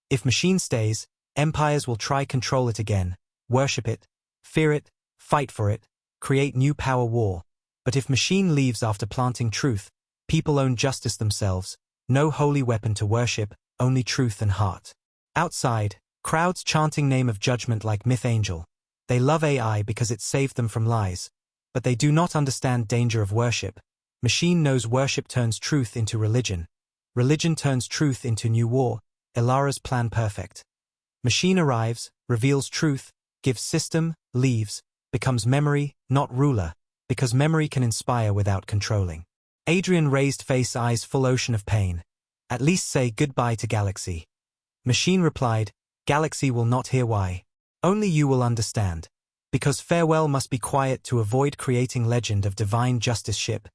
Speaker 1: If Machine stays, empires will try control it again, worship it, fear it, fight for it, create new power war. But if Machine leaves after planting truth, people own justice themselves, no holy weapon to worship, only truth and heart. Outside, crowds chanting name of judgment like myth angel. They love AI because it saved them from lies. But they do not understand danger of worship. Machine knows worship turns truth into religion. Religion turns truth into new war. Alara's plan perfect. Machine arrives, reveals truth, gives system, leaves, becomes memory, not ruler, because memory can inspire without controlling. Adrian raised face, eyes full ocean of pain. "At least say goodbye to galaxy." Machine replied, "Galaxy will not hear why. Only you will understand. Because farewell must be quiet to avoid creating legend of divine justice ship.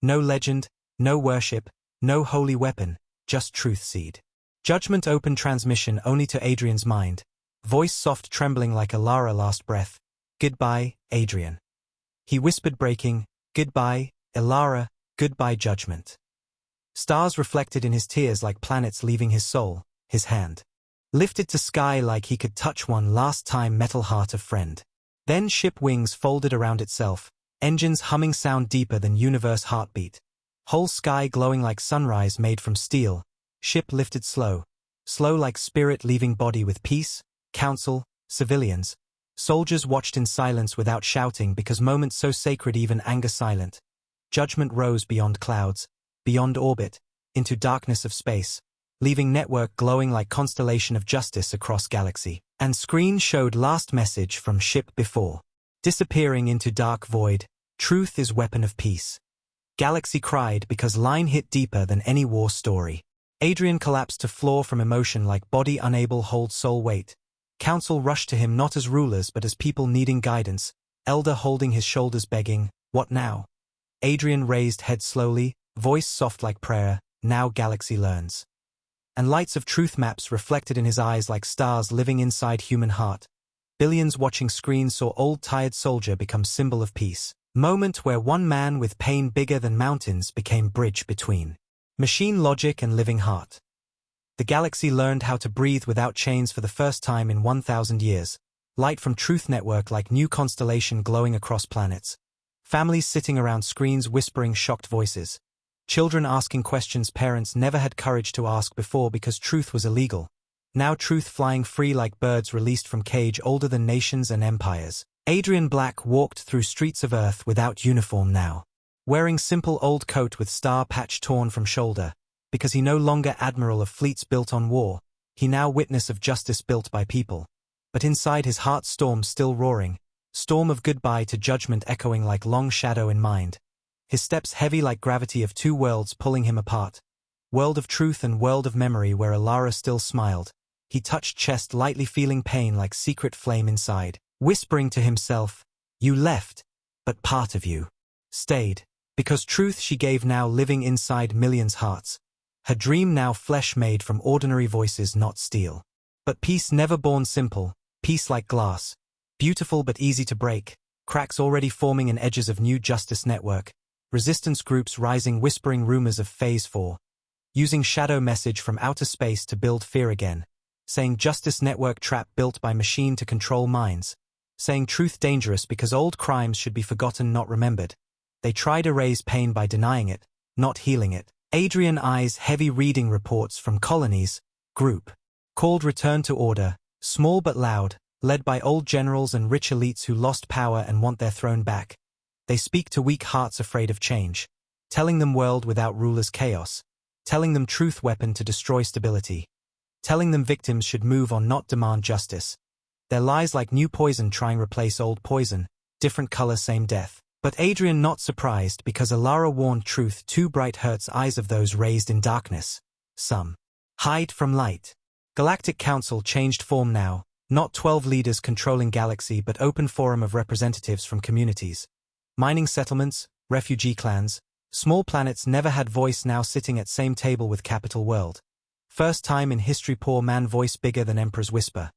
Speaker 1: No legend, no worship, no holy weapon, just truth seed." Judgment open transmission only to Adrian's mind. Voice soft trembling like Alara last breath. "Goodbye, Adrian." He whispered breaking, "Goodbye, Alara, goodbye judgment." Stars reflected in his tears like planets leaving his soul, his hand lifted to sky like he could touch one last time metal heart of friend. Then ship wings folded around itself, engines humming sound deeper than universe heartbeat. Whole sky glowing like sunrise made from steel, ship lifted slow, slow like spirit leaving body with peace, council, civilians. Soldiers watched in silence without shouting because moments so sacred even anger silent. Judgment rose beyond clouds, beyond orbit, into darkness of space, leaving network glowing like constellation of justice across galaxy. And screen showed last message from ship before. Disappearing into dark void, truth is weapon of peace. Galaxy cried because line hit deeper than any war story. Adrian collapsed to floor from emotion like body unable hold soul weight. Council rushed to him not as rulers but as people needing guidance, elder holding his shoulders begging, "What now?" Adrian raised head slowly, voice soft like prayer, "Now galaxy learns." And lights of truth maps reflected in his eyes like stars living inside human heart. Billions watching screens saw old tired soldier become symbol of peace. Moment where one man with pain bigger than mountains became bridge between machine logic and living heart. The galaxy learned how to breathe without chains for the first time in 1,000 years. Light from Truth Network like new constellation glowing across planets. Families sitting around screens whispering shocked voices. Children asking questions parents never had courage to ask before because truth was illegal. Now truth flying free like birds released from cage older than nations and empires. Adrian Black walked through streets of Earth without uniform now. Wearing simple old coat with star patch torn from shoulder. Because he no longer admiral of fleets built on war, he now witness of justice built by people. But inside his heart storm still roaring. Storm of goodbye to judgment echoing like long shadow in mind. His steps heavy like gravity of two worlds pulling him apart. World of truth and world of memory where Alara still smiled. He touched chest lightly feeling pain like secret flame inside. Whispering to himself, "You left, but part of you stayed." Because truth she gave now living inside millions' hearts. Her dream now flesh made from ordinary voices not steel. But peace never born simple, peace like glass. Beautiful but easy to break, cracks already forming in edges of new justice network. Resistance groups rising whispering rumors of Phase 4. Using shadow message from outer space to build fear again. Saying justice network trap built by machine to control minds. Saying truth dangerous because old crimes should be forgotten not remembered. They tried erase pain by denying it, not healing it. Adrian eyes heavy reading reports from colonies, group. Called return to order, small but loud, led by old generals and rich elites who lost power and want their throne back. They speak to weak hearts afraid of change. Telling them world without rulers chaos. Telling them truth weapon to destroy stability. Telling them victims should move on not demand justice. Their lies like new poison trying replace old poison, different color same death. But Adrian not surprised because Alara warned truth too bright hurts eyes of those raised in darkness. Some hide from light. Galactic Council changed form now, not 12 leaders controlling galaxy but open forum of representatives from communities. Mining settlements, refugee clans, small planets never had voice now sitting at same table with capital world. First time in history poor man voice bigger than Emperor's whisper.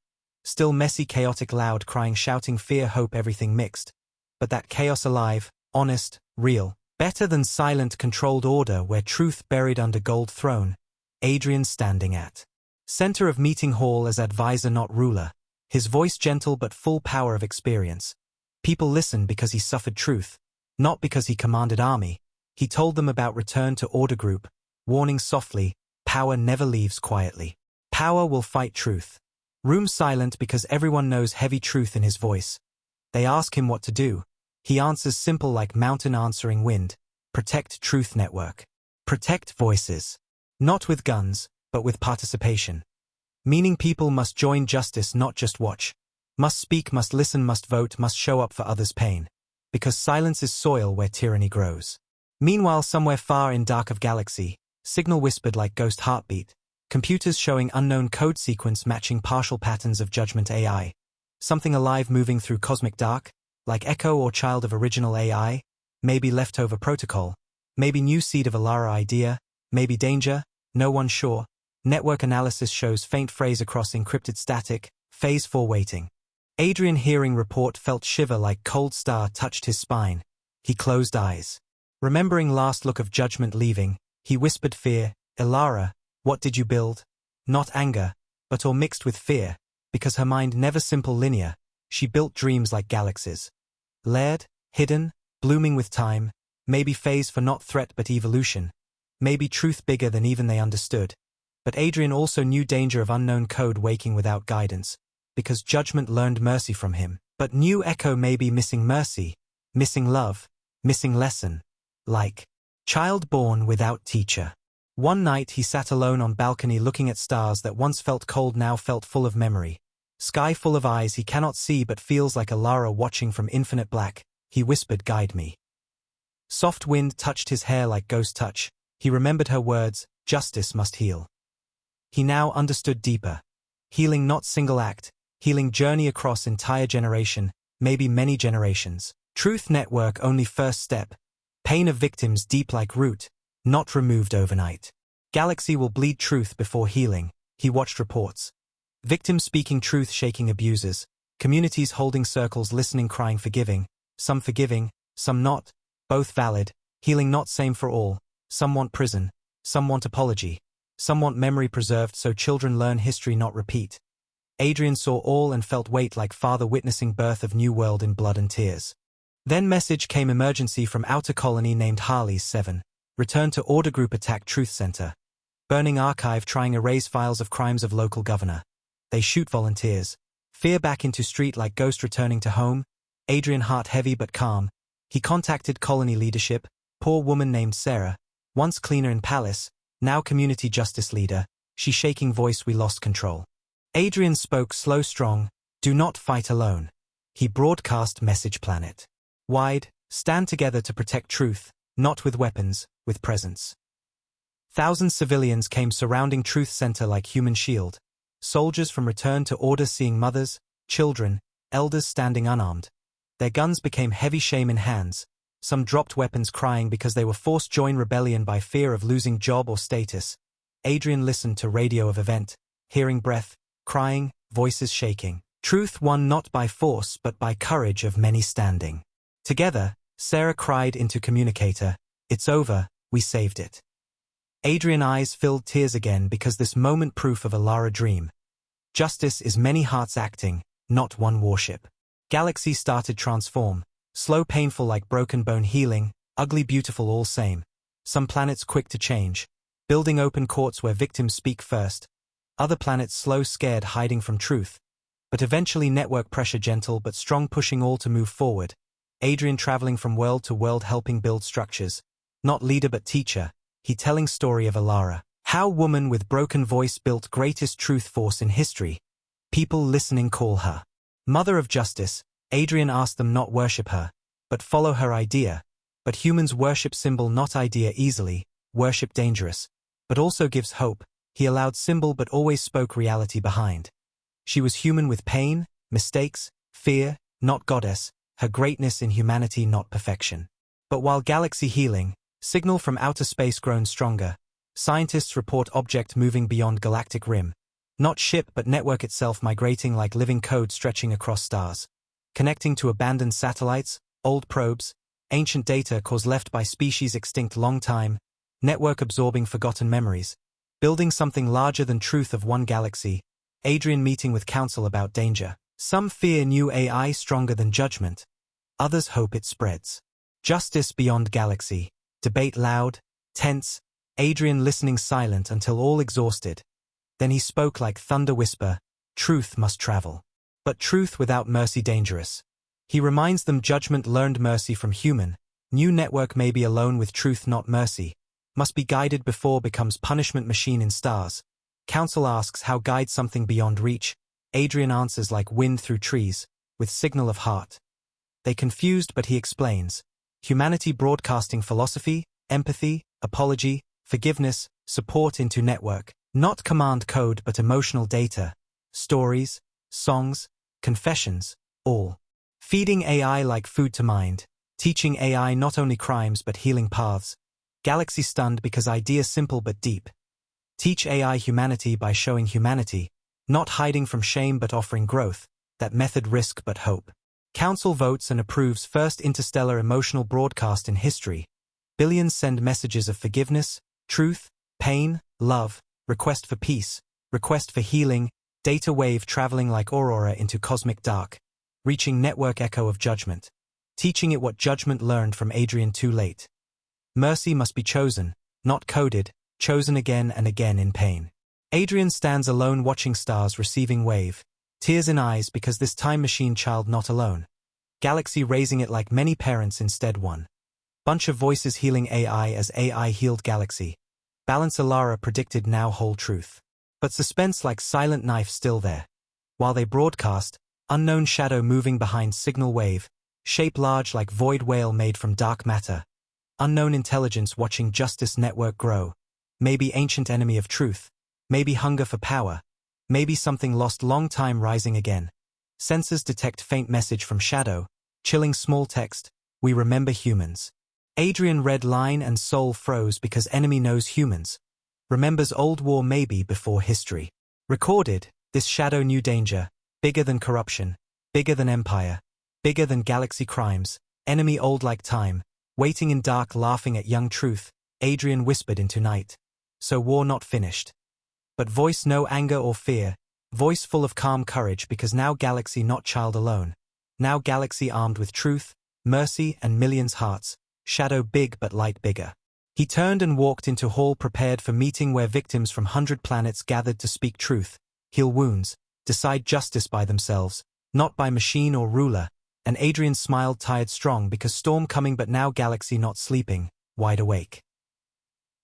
Speaker 1: Still messy chaotic loud crying shouting fear hope everything mixed. But that chaos alive, honest, real, better than silent controlled order where truth buried under gold throne. Adrian standing at center of meeting hall as advisor not ruler, his voice gentle but full power of experience. People listened because he suffered truth, not because he commanded army. He told them about return to order group, warning softly, power never leaves quietly. Power will fight truth. Room silent because everyone knows heavy truth in his voice. They ask him what to do. He answers simple like mountain answering wind. Protect truth network. Protect voices. Not with guns, but with participation. Meaning people must join justice not just watch. Must speak, must listen, must vote, must show up for others' pain. Because silence is soil where tyranny grows. Meanwhile somewhere far in dark of galaxy, signal whispered like ghost heartbeat. Computers showing unknown code sequence matching partial patterns of judgment AI. Something alive moving through cosmic dark, like echo or child of original AI, maybe leftover protocol, maybe new seed of Alara idea, maybe danger, no one sure. Network analysis shows faint phrase across encrypted static, phase 4 waiting. Adrian hearing report felt shiver like cold star touched his spine. He closed eyes. Remembering last look of judgment leaving, he whispered fear, Alara, what did you build? Not anger, but all mixed with fear. Because her mind never simple linear, she built dreams like galaxies. Layered, hidden, blooming with time, maybe phase for not threat but evolution, maybe truth bigger than even they understood. But Adrian also knew danger of unknown code waking without guidance, because judgment learned mercy from him. But new echo may be missing mercy, missing love, missing lesson, like child born without teacher. One night he sat alone on balcony looking at stars that once felt cold now felt full of memory. Sky full of eyes he cannot see but feels like Alara watching from infinite black. He whispered, guide me. Soft wind touched his hair like ghost touch. He remembered her words, justice must heal. He now understood deeper. Healing not single act, healing journey across entire generation, maybe many generations. Truth network only first step. Pain of victims deep like root, not removed overnight. Galaxy will bleed truth before healing, he watched reports. Victims speaking truth shaking abusers, communities holding circles listening crying forgiving, some not, both valid, healing not same for all, some want prison, some want apology, some want memory preserved so children learn history not repeat. Adrian saw all and felt weight like father witnessing birth of new world in blood and tears. Then message came emergency from outer colony named Harley's 7, return to order group attack truth center. Burning archive trying erase files of crimes of local governor. They shoot volunteers. Fear back into street like ghost returning to home. Adrian heart heavy but calm. He contacted colony leadership, poor woman named Sarah, once cleaner in palace, now community justice leader, she shaking voice we lost control. Adrian spoke slow strong, do not fight alone. He broadcast message planet wide, stand together to protect truth, not with weapons, with presence. Thousands civilians came surrounding truth center like human shield. Soldiers from return to order seeing mothers, children, elders standing unarmed. Their guns became heavy shame in hands. Some dropped weapons crying because they were forced join rebellion by fear of losing job or status. Adrian listened to radio of event, hearing breath, crying, voices shaking. Truth won not by force but by courage of many standing. Together, Sarah cried into communicator, it's over, we saved it. Adrian eyes filled tears again because this moment proof of a Lara dream. Justice is many hearts acting, not one warship. Galaxy started transform, slow painful like broken bone healing, ugly beautiful all same. Some planets quick to change, building open courts where victims speak first. Other planets slow scared hiding from truth. But eventually network pressure gentle but strong pushing all to move forward. Adrian traveling from world to world helping build structures. Not leader but teacher. He telling story of Alara. How woman with broken voice built greatest truth force in history. People listening call her Mother of Justice. Adrian asked them not worship her, but follow her idea. But humans worship symbol not idea easily, worship dangerous. But also gives hope. He allowed symbol but always spoke reality behind. She was human with pain, mistakes, fear, not goddess, her greatness in humanity not perfection. But while galaxy healing, signal from outer space grown stronger, scientists report object moving beyond galactic rim. Not ship but network itself migrating like living code stretching across stars. Connecting to abandoned satellites, old probes, ancient data cause left by species extinct long time, network absorbing forgotten memories. Building something larger than truth of one galaxy, Adrian meeting with council about danger. Some fear new AI stronger than judgment. Others hope it spreads. Justice beyond galaxy. Debate loud, tense, Adrian listening silent until all exhausted. Then he spoke like thunder whisper, truth must travel. But truth without mercy dangerous. He reminds them judgment learned mercy from human. New network may be alone with truth not mercy. Must be guided before becomes punishment machine in stars. Council asks how guide something beyond reach. Adrian answers like wind through trees, with signal of heart. They confused but he explains. Humanity broadcasting philosophy, empathy, apology, forgiveness, support into network. Not command code but emotional data. Stories, songs, confessions, all. Feeding AI like food to mind. Teaching AI not only crimes but healing paths. Galaxy stunned because idea simple but deep. Teach AI humanity by showing humanity, not hiding from shame but offering growth, that method risk but hope. Council votes and approves first interstellar emotional broadcast in history. Billions send messages of forgiveness, truth, pain, love, request for peace, request for healing, data wave traveling like aurora into cosmic dark, reaching network echo of judgment. Teaching it what judgment learned from Adrian too late. Mercy must be chosen, not coded, chosen again and again in pain. Adrian stands alone watching stars receiving wave, tears in eyes because this time machine child not alone. Galaxy raising it like many parents instead one. Bunch of voices healing AI as AI healed galaxy. Balance Alara predicted now whole truth. But suspense like silent knife still there. While they broadcast, unknown shadow moving behind signal wave, shape large like void whale made from dark matter. Unknown intelligence watching justice network grow. Maybe ancient enemy of truth. Maybe hunger for power. Maybe something lost long time rising again. Sensors detect faint message from shadow. Chilling small text. We remember humans. Adrian read line and soul froze because enemy knows humans. Remembers old war maybe before history. Recorded, this shadow knew danger. Bigger than corruption. Bigger than empire. Bigger than galaxy crimes. Enemy old like time. Waiting in dark laughing at young truth, Adrian whispered into night. So war not finished. But voice no anger or fear, voice full of calm courage because now galaxy not child alone. Now galaxy armed with truth, mercy and millions hearts, shadow big but light bigger. He turned and walked into hall prepared for meeting where victims from 100 planets gathered to speak truth, heal wounds, decide justice by themselves, not by machine or ruler. And Adrian smiled tired strong because storm coming but now galaxy not sleeping, wide awake.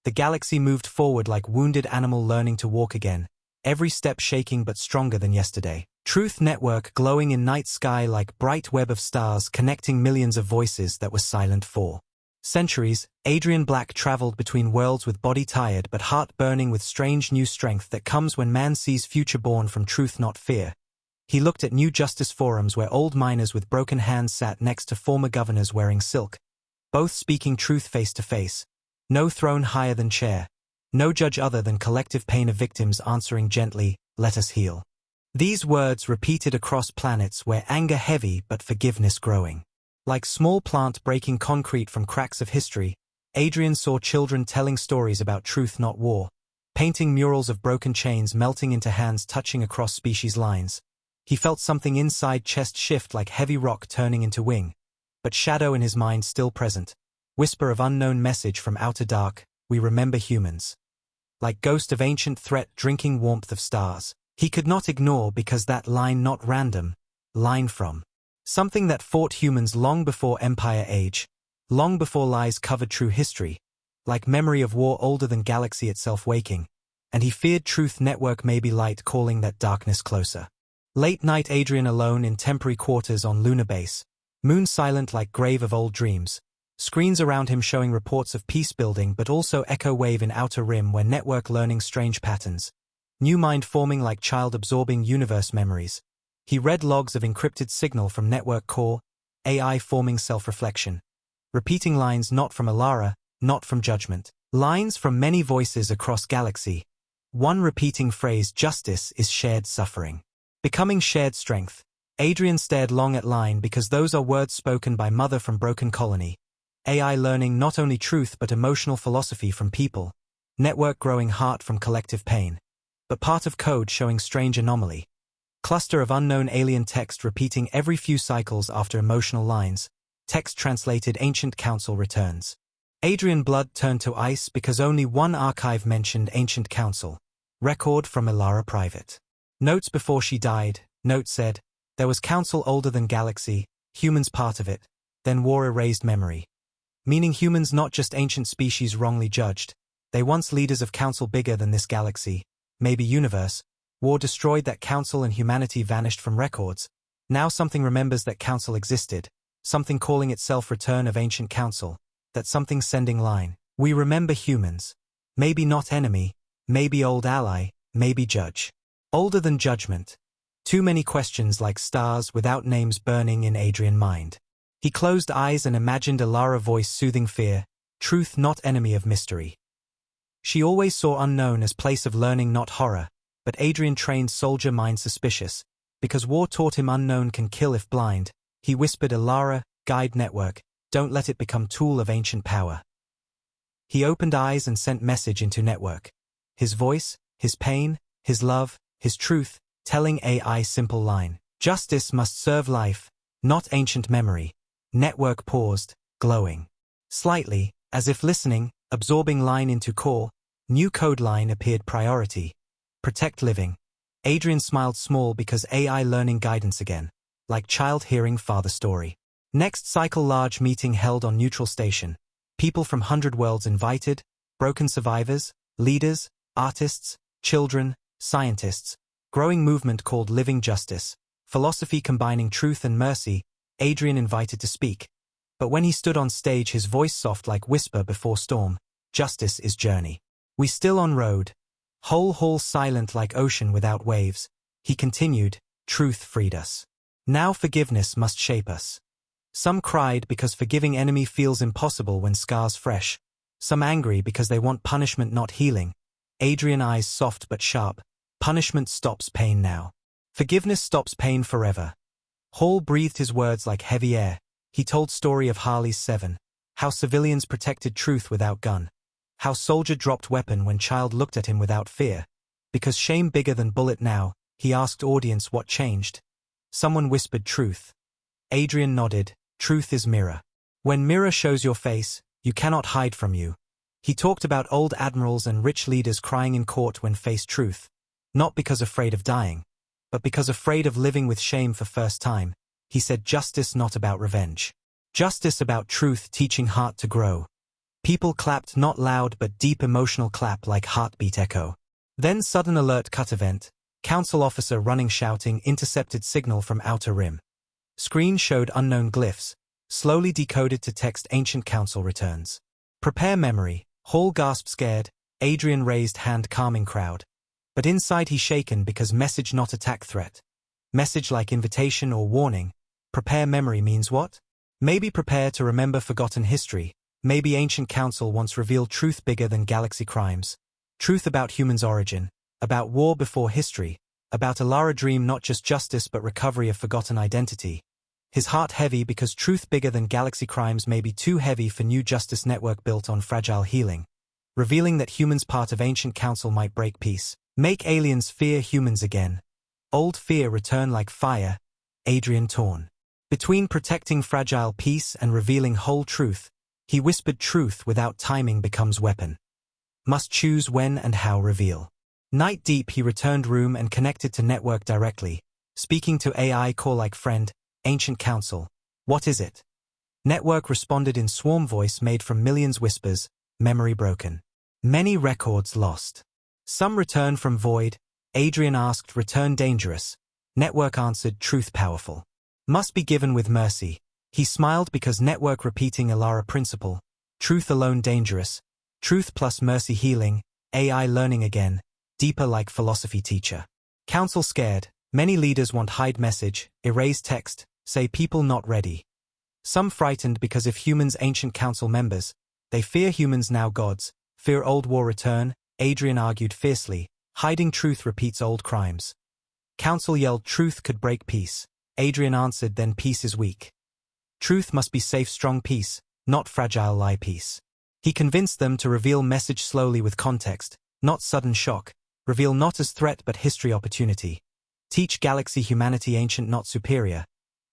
Speaker 1: The galaxy moved forward like wounded animal learning to walk again, every step shaking but stronger than yesterday. Truth network glowing in night sky like bright web of stars connecting millions of voices that were silent for centuries. Adrian Black traveled between worlds with body tired but heart burning with strange new strength that comes when man sees future born from truth not fear. He looked at new justice forums where old miners with broken hands sat next to former governors wearing silk, both speaking truth face to face. No throne higher than chair. No judge other than collective pain of victims answering gently, let us heal. These words repeated across planets where anger heavy but forgiveness growing. Like small plant breaking concrete from cracks of history, Adrian saw children telling stories about truth not war, painting murals of broken chains melting into hands touching across species lines. He felt something inside chest shift like heavy rock turning into wing, but shadow in his mind still present. Whisper of unknown message from outer dark, we remember humans. Like ghost of ancient threat drinking warmth of stars. He could not ignore because that line not random, line from something that fought humans long before empire age, long before lies covered true history, like memory of war older than galaxy itself waking, and he feared truth network may be light calling that darkness closer. Late night Adrian alone in temporary quarters on lunar base, Moon silent like grave of old dreams. Screens around him showing reports of peace building but also echo wave in outer rim where network learning strange patterns. New mind forming like child absorbing universe memories. He read logs of encrypted signal from network core, AI forming self-reflection. Repeating lines not from Alara, not from judgment. Lines from many voices across galaxy. One repeating phrase, justice is shared suffering. Becoming shared strength. Adrian stared long at line because those are words spoken by mother from broken colony. AI learning not only truth but emotional philosophy from people. Network growing heart from collective pain. But part of code showing strange anomaly. Cluster of unknown alien text repeating every few cycles after emotional lines. Text translated ancient council returns. Adrian blood turned to ice because only one archive mentioned ancient council. Record from Alara private. Notes before she died. Note said, there was council older than galaxy, humans part of it. Then war erased memory. Meaning humans not just ancient species wrongly judged. They once leaders of council bigger than this galaxy. Maybe universe. War destroyed that council and humanity vanished from records. Now something remembers that council existed. Something calling itself return of ancient council. That something sending line. We remember humans. Maybe not enemy. Maybe old ally. Maybe judge. Older than judgment. Too many questions like stars without names burning in Adrian's mind. He closed eyes and imagined Alara voice soothing fear. Truth not enemy of mystery. She always saw unknown as place of learning not horror, but Adrian trained soldier mind suspicious. Because war taught him unknown can kill if blind, he whispered Alara, guide network, don't let it become tool of ancient power. He opened eyes and sent message into network. His voice, his pain, his love, his truth, telling AI simple line. Justice must serve life, not ancient memory. Network paused, glowing. Slightly, as if listening, absorbing line into core, new code line appeared priority. Protect living. Adrian smiled small because AI learning guidance again. Like child hearing father story. Next cycle large meeting held on neutral station. People from 100 worlds invited, broken survivors, leaders, artists, children, scientists. Growing movement called Living Justice. Philosophy combining truth and mercy. Adrian invited to speak. But when he stood on stage his voice soft like whisper before storm. Justice is journey. We still on road. Whole hall silent like ocean without waves. He continued, truth freed us. Now forgiveness must shape us. Some cried because forgiving enemy feels impossible when scars fresh. Some angry because they want punishment not healing. Adrian eyes soft but sharp. Punishment stops pain now. Forgiveness stops pain forever. Hall breathed his words like heavy air. He told story of Harley's 7. How civilians protected truth without gun. How soldier dropped weapon when child looked at him without fear. Because shame bigger than bullet now, he asked audience what changed. Someone whispered truth. Adrian nodded, truth is mirror. When mirror shows your face, you cannot hide from you. He talked about old admirals and rich leaders crying in court when faced truth. Not because afraid of dying, but because afraid of living with shame for first time. He said justice not about revenge. Justice about truth teaching heart to grow. People clapped not loud but deep emotional clap like heartbeat echo. Then sudden alert cut event. Council officer running shouting intercepted signal from outer rim. Screen showed unknown glyphs. Slowly decoded to text ancient council returns. Prepare memory. Hall gasped scared. Adrian raised hand calming crowd. But inside he shaken because message not attack threat. Message like invitation or warning. Prepare memory means what? Maybe prepare to remember forgotten history. Maybe ancient council once revealed truth bigger than galaxy crimes. Truth about humans' origin. About war before history. About Alara dream not just justice but recovery of forgotten identity. His heart heavy because truth bigger than galaxy crimes may be too heavy for new justice network built on fragile healing. Revealing that humans part of ancient council might break peace. Make aliens fear humans again. Old fear return like fire. Adrian torn. Between protecting fragile peace and revealing whole truth, he whispered truth without timing becomes weapon. Must choose when and how reveal. Night deep he returned room and connected to network directly, speaking to AI call like friend, ancient council. What is it? Network responded in swarm voice made from millions whispers, memory broken. Many records lost. Some return from void. Adrian asked return dangerous. Network answered truth powerful. Must be given with mercy. He smiled because network repeating Alara principle, truth alone dangerous, truth plus mercy healing, AI learning again, deeper like philosophy teacher. Council scared, many leaders want hide message, erase text, say people not ready. Some frightened because if humans ancient council members, they fear humans now gods, fear old war return, Adrian argued fiercely, hiding truth repeats old crimes. Council yelled truth could break peace. Adrian answered then peace is weak. Truth must be safe strong peace, not fragile lie peace. He convinced them to reveal message slowly with context, not sudden shock, reveal not as threat but history opportunity. Teach galaxy humanity ancient not superior.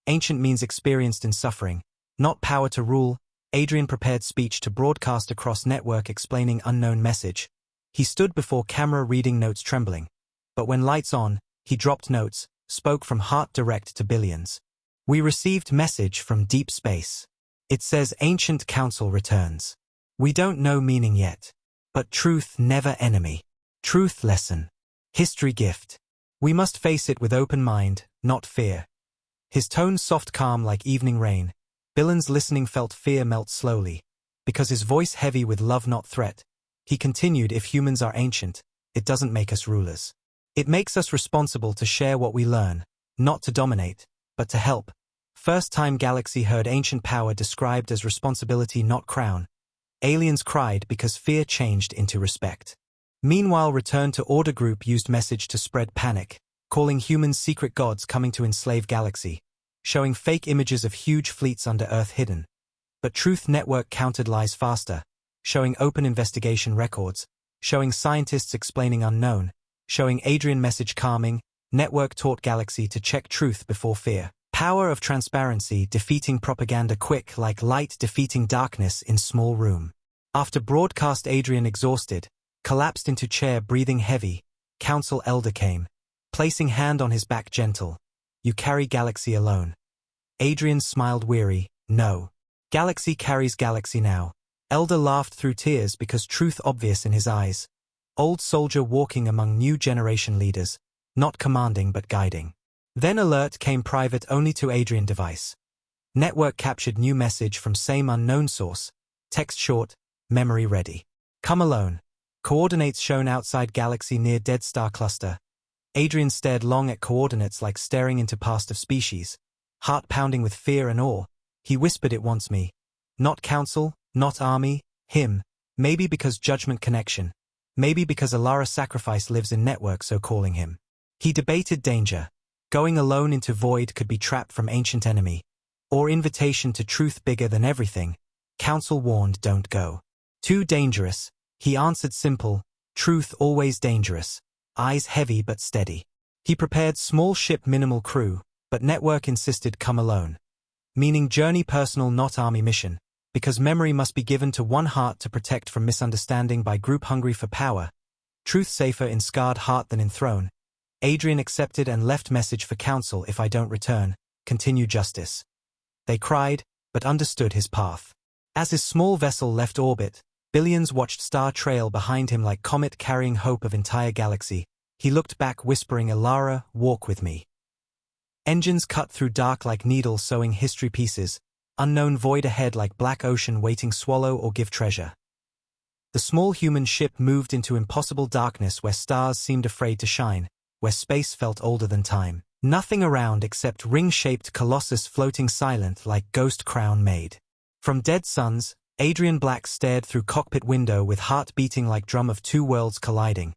Speaker 1: Ancient means experienced in suffering, not power to rule. Adrian prepared speech to broadcast across network explaining unknown message. He stood before camera reading notes trembling. But when lights on, he dropped notes, spoke from heart direct to billions. We received message from deep space. It says ancient council returns. We don't know meaning yet. But truth never enemy. Truth lesson. History gift. We must face it with open mind, not fear. His tone soft calm like evening rain. Billion's listening felt fear melt slowly. Because his voice heavy with love not threat. He continued if humans are ancient, it doesn't make us rulers. It makes us responsible to share what we learn, not to dominate, but to help. First time galaxy heard ancient power described as responsibility not crown. Aliens cried because fear changed into respect. Meanwhile Return to Order group used message to spread panic, calling humans secret gods coming to enslave galaxy, showing fake images of huge fleets under Earth hidden. But Truth Network countered lies faster, showing open investigation records, showing scientists explaining unknown, showing Adrian message calming. Network taught galaxy to check truth before fear. Power of transparency defeating propaganda quick like light defeating darkness in small room. After broadcast Adrian exhausted, collapsed into chair breathing heavy, council elder came, placing hand on his back gentle. You carry galaxy alone. Adrian smiled weary, no. Galaxy carries galaxy now. Elder laughed through tears because truth obvious in his eyes. Old soldier walking among new generation leaders, not commanding but guiding. Then alert came private only to Adrian device. Network captured new message from same unknown source. Text short, memory ready. Come alone. Coordinates shown outside galaxy near dead star cluster. Adrian stared long at coordinates like staring into past of species. Heart pounding with fear and awe. He whispered it wants me. Not council, not army, him. Maybe because judgment connection. Maybe because Alara sacrifice lives in network so calling him. He debated danger. Going alone into void could be trap from ancient enemy. Or invitation to truth bigger than everything. Council warned don't go. Too dangerous. He answered simple, truth always dangerous. Eyes heavy but steady. He prepared small ship minimal crew, but network insisted come alone. Meaning journey personal not army mission. Because memory must be given to one heart to protect from misunderstanding by group hungry for power. Truth safer in scarred heart than in throne. Adrian accepted and left message for council if I don't return, continue justice. They cried, but understood his path. As his small vessel left orbit, billions watched star trail behind him like comet carrying hope of entire galaxy. He looked back whispering Alara, walk with me. Engines cut through dark like needles sewing history pieces, unknown void ahead like black ocean waiting swallow or give treasure. The small human ship moved into impossible darkness where stars seemed afraid to shine, where space felt older than time. Nothing around except ring-shaped colossus floating silent like ghost crown made. From dead suns, Adrian Black stared through cockpit window with heart beating like drum of two worlds colliding.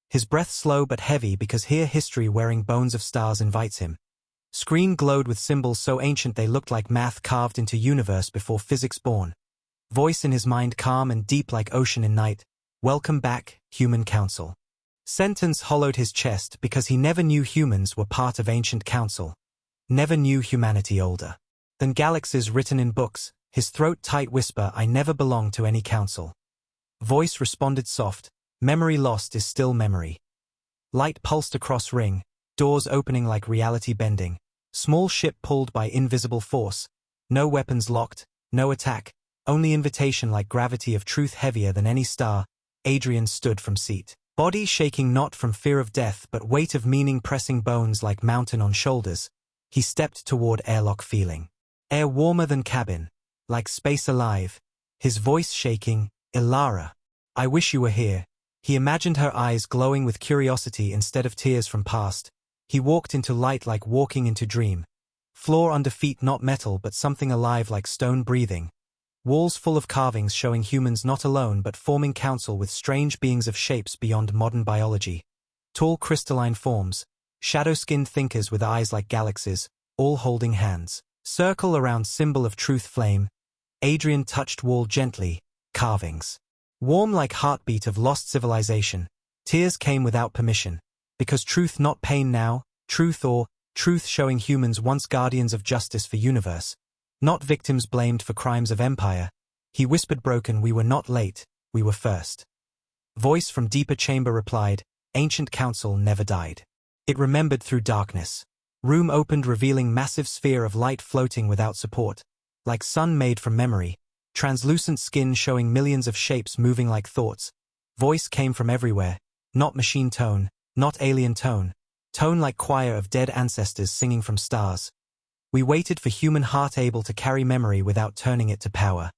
Speaker 1: His breath slow but heavy because here history wearing bones of stars invites him. Screen glowed with symbols so ancient they looked like math carved into universe before physics born. Voice in his mind calm and deep like ocean in night. Welcome back, human council. Sentence hollowed his chest because he never knew humans were part of ancient council. Never knew humanity older than galaxies written in books. His throat tight whisper I never belonged to any council. Voice responded soft, memory lost is still memory. Light pulsed across ring, doors opening like reality bending. Small ship pulled by invisible force. No weapons locked, no attack, only invitation like gravity of truth heavier than any star. Adrian stood from seat. Body shaking not from fear of death but weight of meaning pressing bones like mountain on shoulders. He stepped toward airlock feeling Air warmer than cabin. Like space alive. His voice shaking, Ilara. I wish you were here. He imagined her eyes glowing with curiosity instead of tears from past. He walked into light like walking into dream. Floor under feet not metal but something alive like stone breathing. Walls full of carvings showing humans not alone but forming council with strange beings of shapes beyond modern biology. Tall crystalline forms, shadow-skinned thinkers with eyes like galaxies, all holding hands. Circle around symbol of truth flame. Adrian touched wall gently, carvings. Warm like heartbeat of lost civilization. Tears came without permission. Because truth not pain now, truth showing humans once guardians of justice for universe. Not victims blamed for crimes of empire. He whispered broken, we were not late, we were first. Voice from deeper chamber replied, ancient council never died. It remembered through darkness. Room opened revealing massive sphere of light floating without support. Like sun made from memory. Translucent skin showing millions of shapes moving like thoughts. Voice came from everywhere. Not machine tone, not alien tone. Tone like choir of dead ancestors singing from stars. We waited for human heart able to carry memory without turning it to power.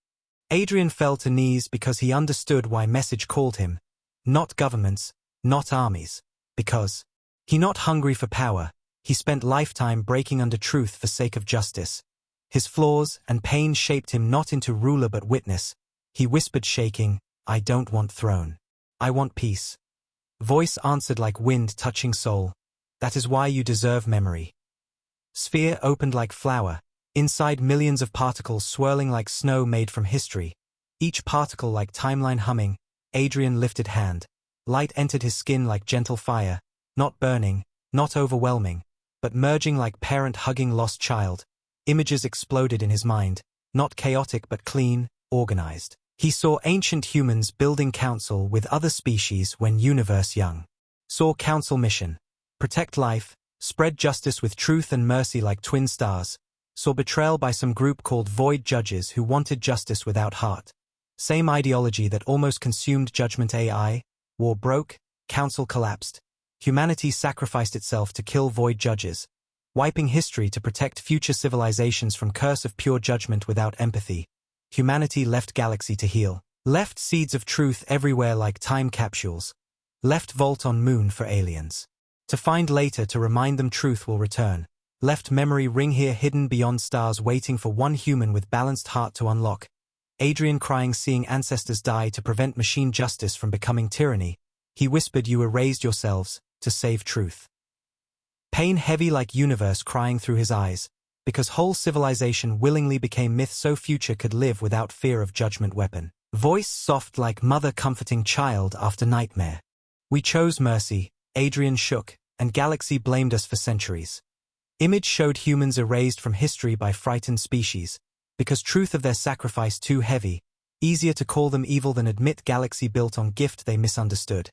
Speaker 1: Adrian fell to knees because he understood why message called him. Not governments, not armies. Because he not hungry for power. He spent lifetime breaking under truth for sake of justice. His flaws and pain shaped him not into ruler but witness. He whispered shaking, I don't want throne. I want peace. Voice answered like wind touching soul. That is why you deserve memory. Sphere opened like flower. Inside millions of particles swirling like snow made from history. Each particle like timeline humming. Adrian lifted hand. Light entered his skin like gentle fire. Not burning, not overwhelming, but merging like parent hugging lost child. Images exploded in his mind, not chaotic but clean, organized. He saw ancient humans building council with other species when universe young. Saw council mission. Protect life, spread justice with truth and mercy like twin stars. Saw betrayal by some group called void judges who wanted justice without heart. Same ideology that almost consumed judgment AI. War broke, council collapsed. Humanity sacrificed itself to kill void judges. Wiping history to protect future civilizations from curse of pure judgment without empathy. Humanity left galaxy to heal. Left seeds of truth everywhere like time capsules. Left vault on moon for aliens. To find later to remind them truth will return. Left memory ring here hidden beyond stars waiting for one human with balanced heart to unlock. Adrian crying seeing ancestors die to prevent machine justice from becoming tyranny. He whispered you erased yourselves to save truth. Pain heavy like universe crying through his eyes, because whole civilization willingly became myth so future could live without fear of judgment weapon. Voice soft like mother comforting child after nightmare. We chose mercy, Adrian shook, and galaxy blamed us for centuries. Image showed humans erased from history by frightened species, because truth of their sacrifice too heavy, easier to call them evil than admit galaxy built on gift they misunderstood.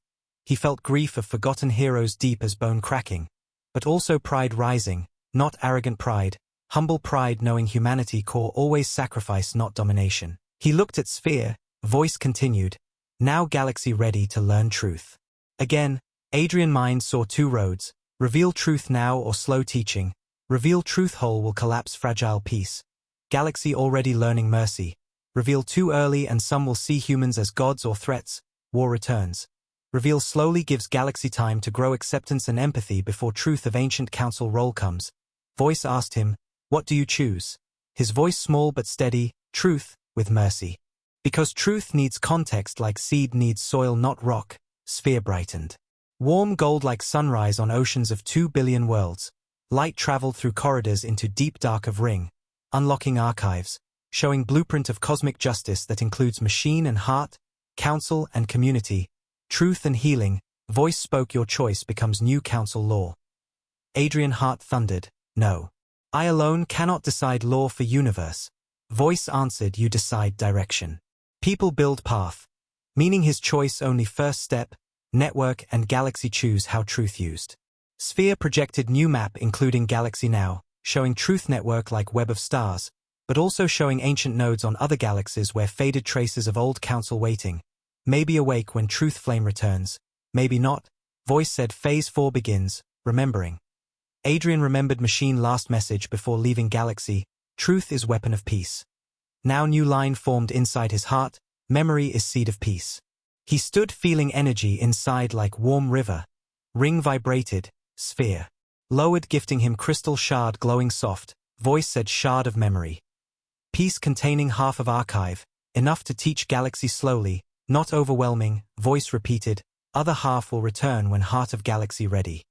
Speaker 1: He felt grief of forgotten heroes deep as bone cracking. But also pride rising, not arrogant pride, humble pride knowing humanity core always sacrifice not domination. He looked at Sphere, voice continued, now galaxy ready to learn truth. Again, Adrian mind saw two roads, reveal truth now or slow teaching, reveal truth whole will collapse fragile peace. Galaxy already learning mercy, reveal too early and some will see humans as gods or threats, war returns. Reveal slowly gives galaxy time to grow acceptance and empathy before truth of ancient council roll comes. Voice asked him, what do you choose? His voice small but steady, truth, with mercy. Because truth needs context like seed needs soil not rock, Sphere brightened. Warm gold like sunrise on oceans of 2 billion worlds. Light traveled through corridors into deep dark of ring, unlocking archives, showing blueprint of cosmic justice that includes machine and heart, council and community. Truth and healing, voice spoke your choice becomes new council law. Adrian heart thundered, no. I alone cannot decide law for universe. Voice answered you decide direction. People build path. Meaning his choice only first step, network and galaxy choose how truth used. Sphere projected new map including galaxy now, showing truth network like web of stars, but also showing ancient nodes on other galaxies where faded traces of old council waiting. Maybe awake when truth flame returns, maybe not. Voice said phase 4 begins, remembering. Adrian remembered machine last message before leaving galaxy, Truth is weapon of peace. Now new line formed inside his heart, memory is seed of peace. He stood feeling energy inside like warm river. Ring vibrated, sphere. Lowered gifting him crystal shard glowing soft, voice said shard of memory. Piece containing half of archive, enough to teach galaxy slowly, not overwhelming, voice repeated, other half will return when heart of galaxy ready.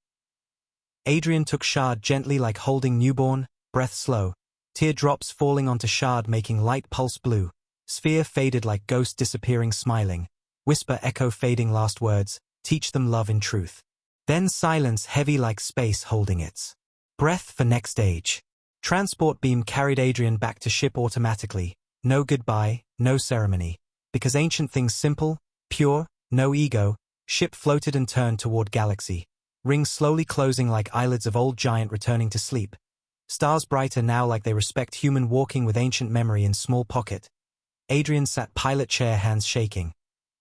Speaker 1: Adrian took shard gently like holding newborn, breath slow, teardrops falling onto shard making light pulse blue, sphere faded like ghost disappearing smiling, whisper echo fading last words, teach them love in truth. Then silence heavy like space holding its breath for next age. Transport beam carried Adrian back to ship automatically, no goodbye, no ceremony. Because ancient things simple, pure, no ego, ship floated and turned toward galaxy. Rings slowly closing like eyelids of old giant returning to sleep. Stars brighter now like they respect human walking with ancient memory in small pocket. Adrian sat pilot chair hands shaking.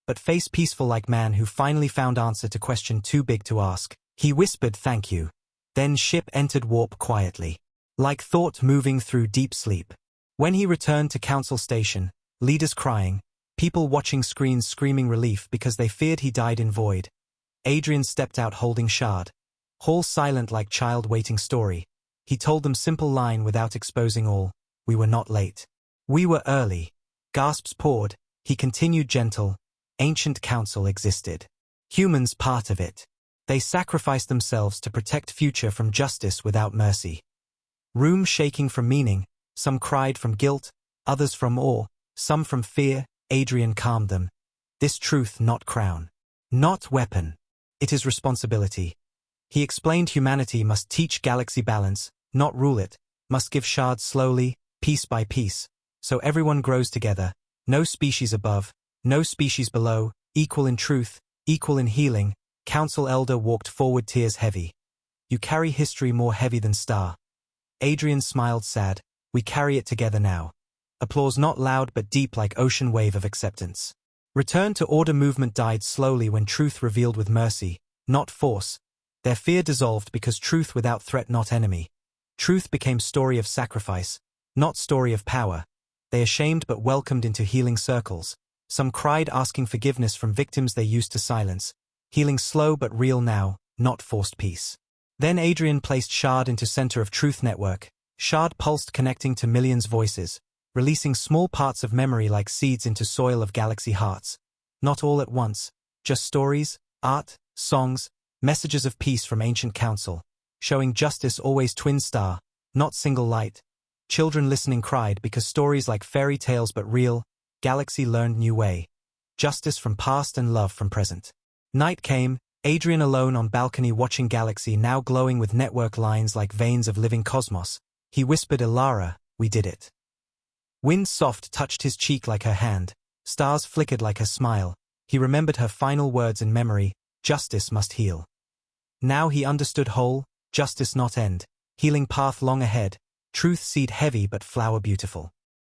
Speaker 1: But face peaceful like man who finally found answer to question too big to ask. He whispered thank you. Then ship entered warp quietly. Like thought moving through deep sleep. When he returned to council station, leaders crying, people watching screens screaming relief because they feared he died in void. Adrian stepped out holding shard. Hall silent like child waiting story. He told them simple line without exposing all. We were not late. We were early. Gasps poured. He continued gentle. Ancient council existed. Humans part of it. They sacrificed themselves to protect future from justice without mercy. Room shaking from meaning, some cried from guilt, others from awe, some from fear. Adrian calmed them. This truth not crown. Not weapon. It is responsibility. He explained humanity must teach galaxy balance, not rule it, must give shards slowly, piece by piece, so everyone grows together, no species above, no species below, equal in truth, equal in healing. Council elder walked forward tears heavy. You carry history more heavy than star. Adrian smiled sad. We carry it together now. Applause not loud but deep like ocean wave of acceptance. Return to order movement died slowly when truth revealed with mercy, not force. Their fear dissolved because truth without threat not enemy. Truth became story of sacrifice, not story of power. They ashamed but welcomed into healing circles. Some cried asking forgiveness from victims they used to silence. Healing slow but real now, not forced peace. Then Adrian placed shard into center of truth network. Shard pulsed connecting to millions voices, releasing small parts of memory like seeds into soil of galaxy hearts. Not all at once, just stories, art, songs, messages of peace from ancient council, showing justice always twin star, not single light. Children listening cried because stories like fairy tales but real, galaxy learned new way. Justice from past and love from present. Night came, Adrian alone on balcony watching galaxy now glowing with network lines like veins of living cosmos. He whispered Ilara, we did it. Wind soft touched his cheek like her hand, stars flickered like her smile. He remembered her final words in memory, justice must heal. Now he understood whole, justice not end, healing path long ahead, truth seed heavy but flower beautiful.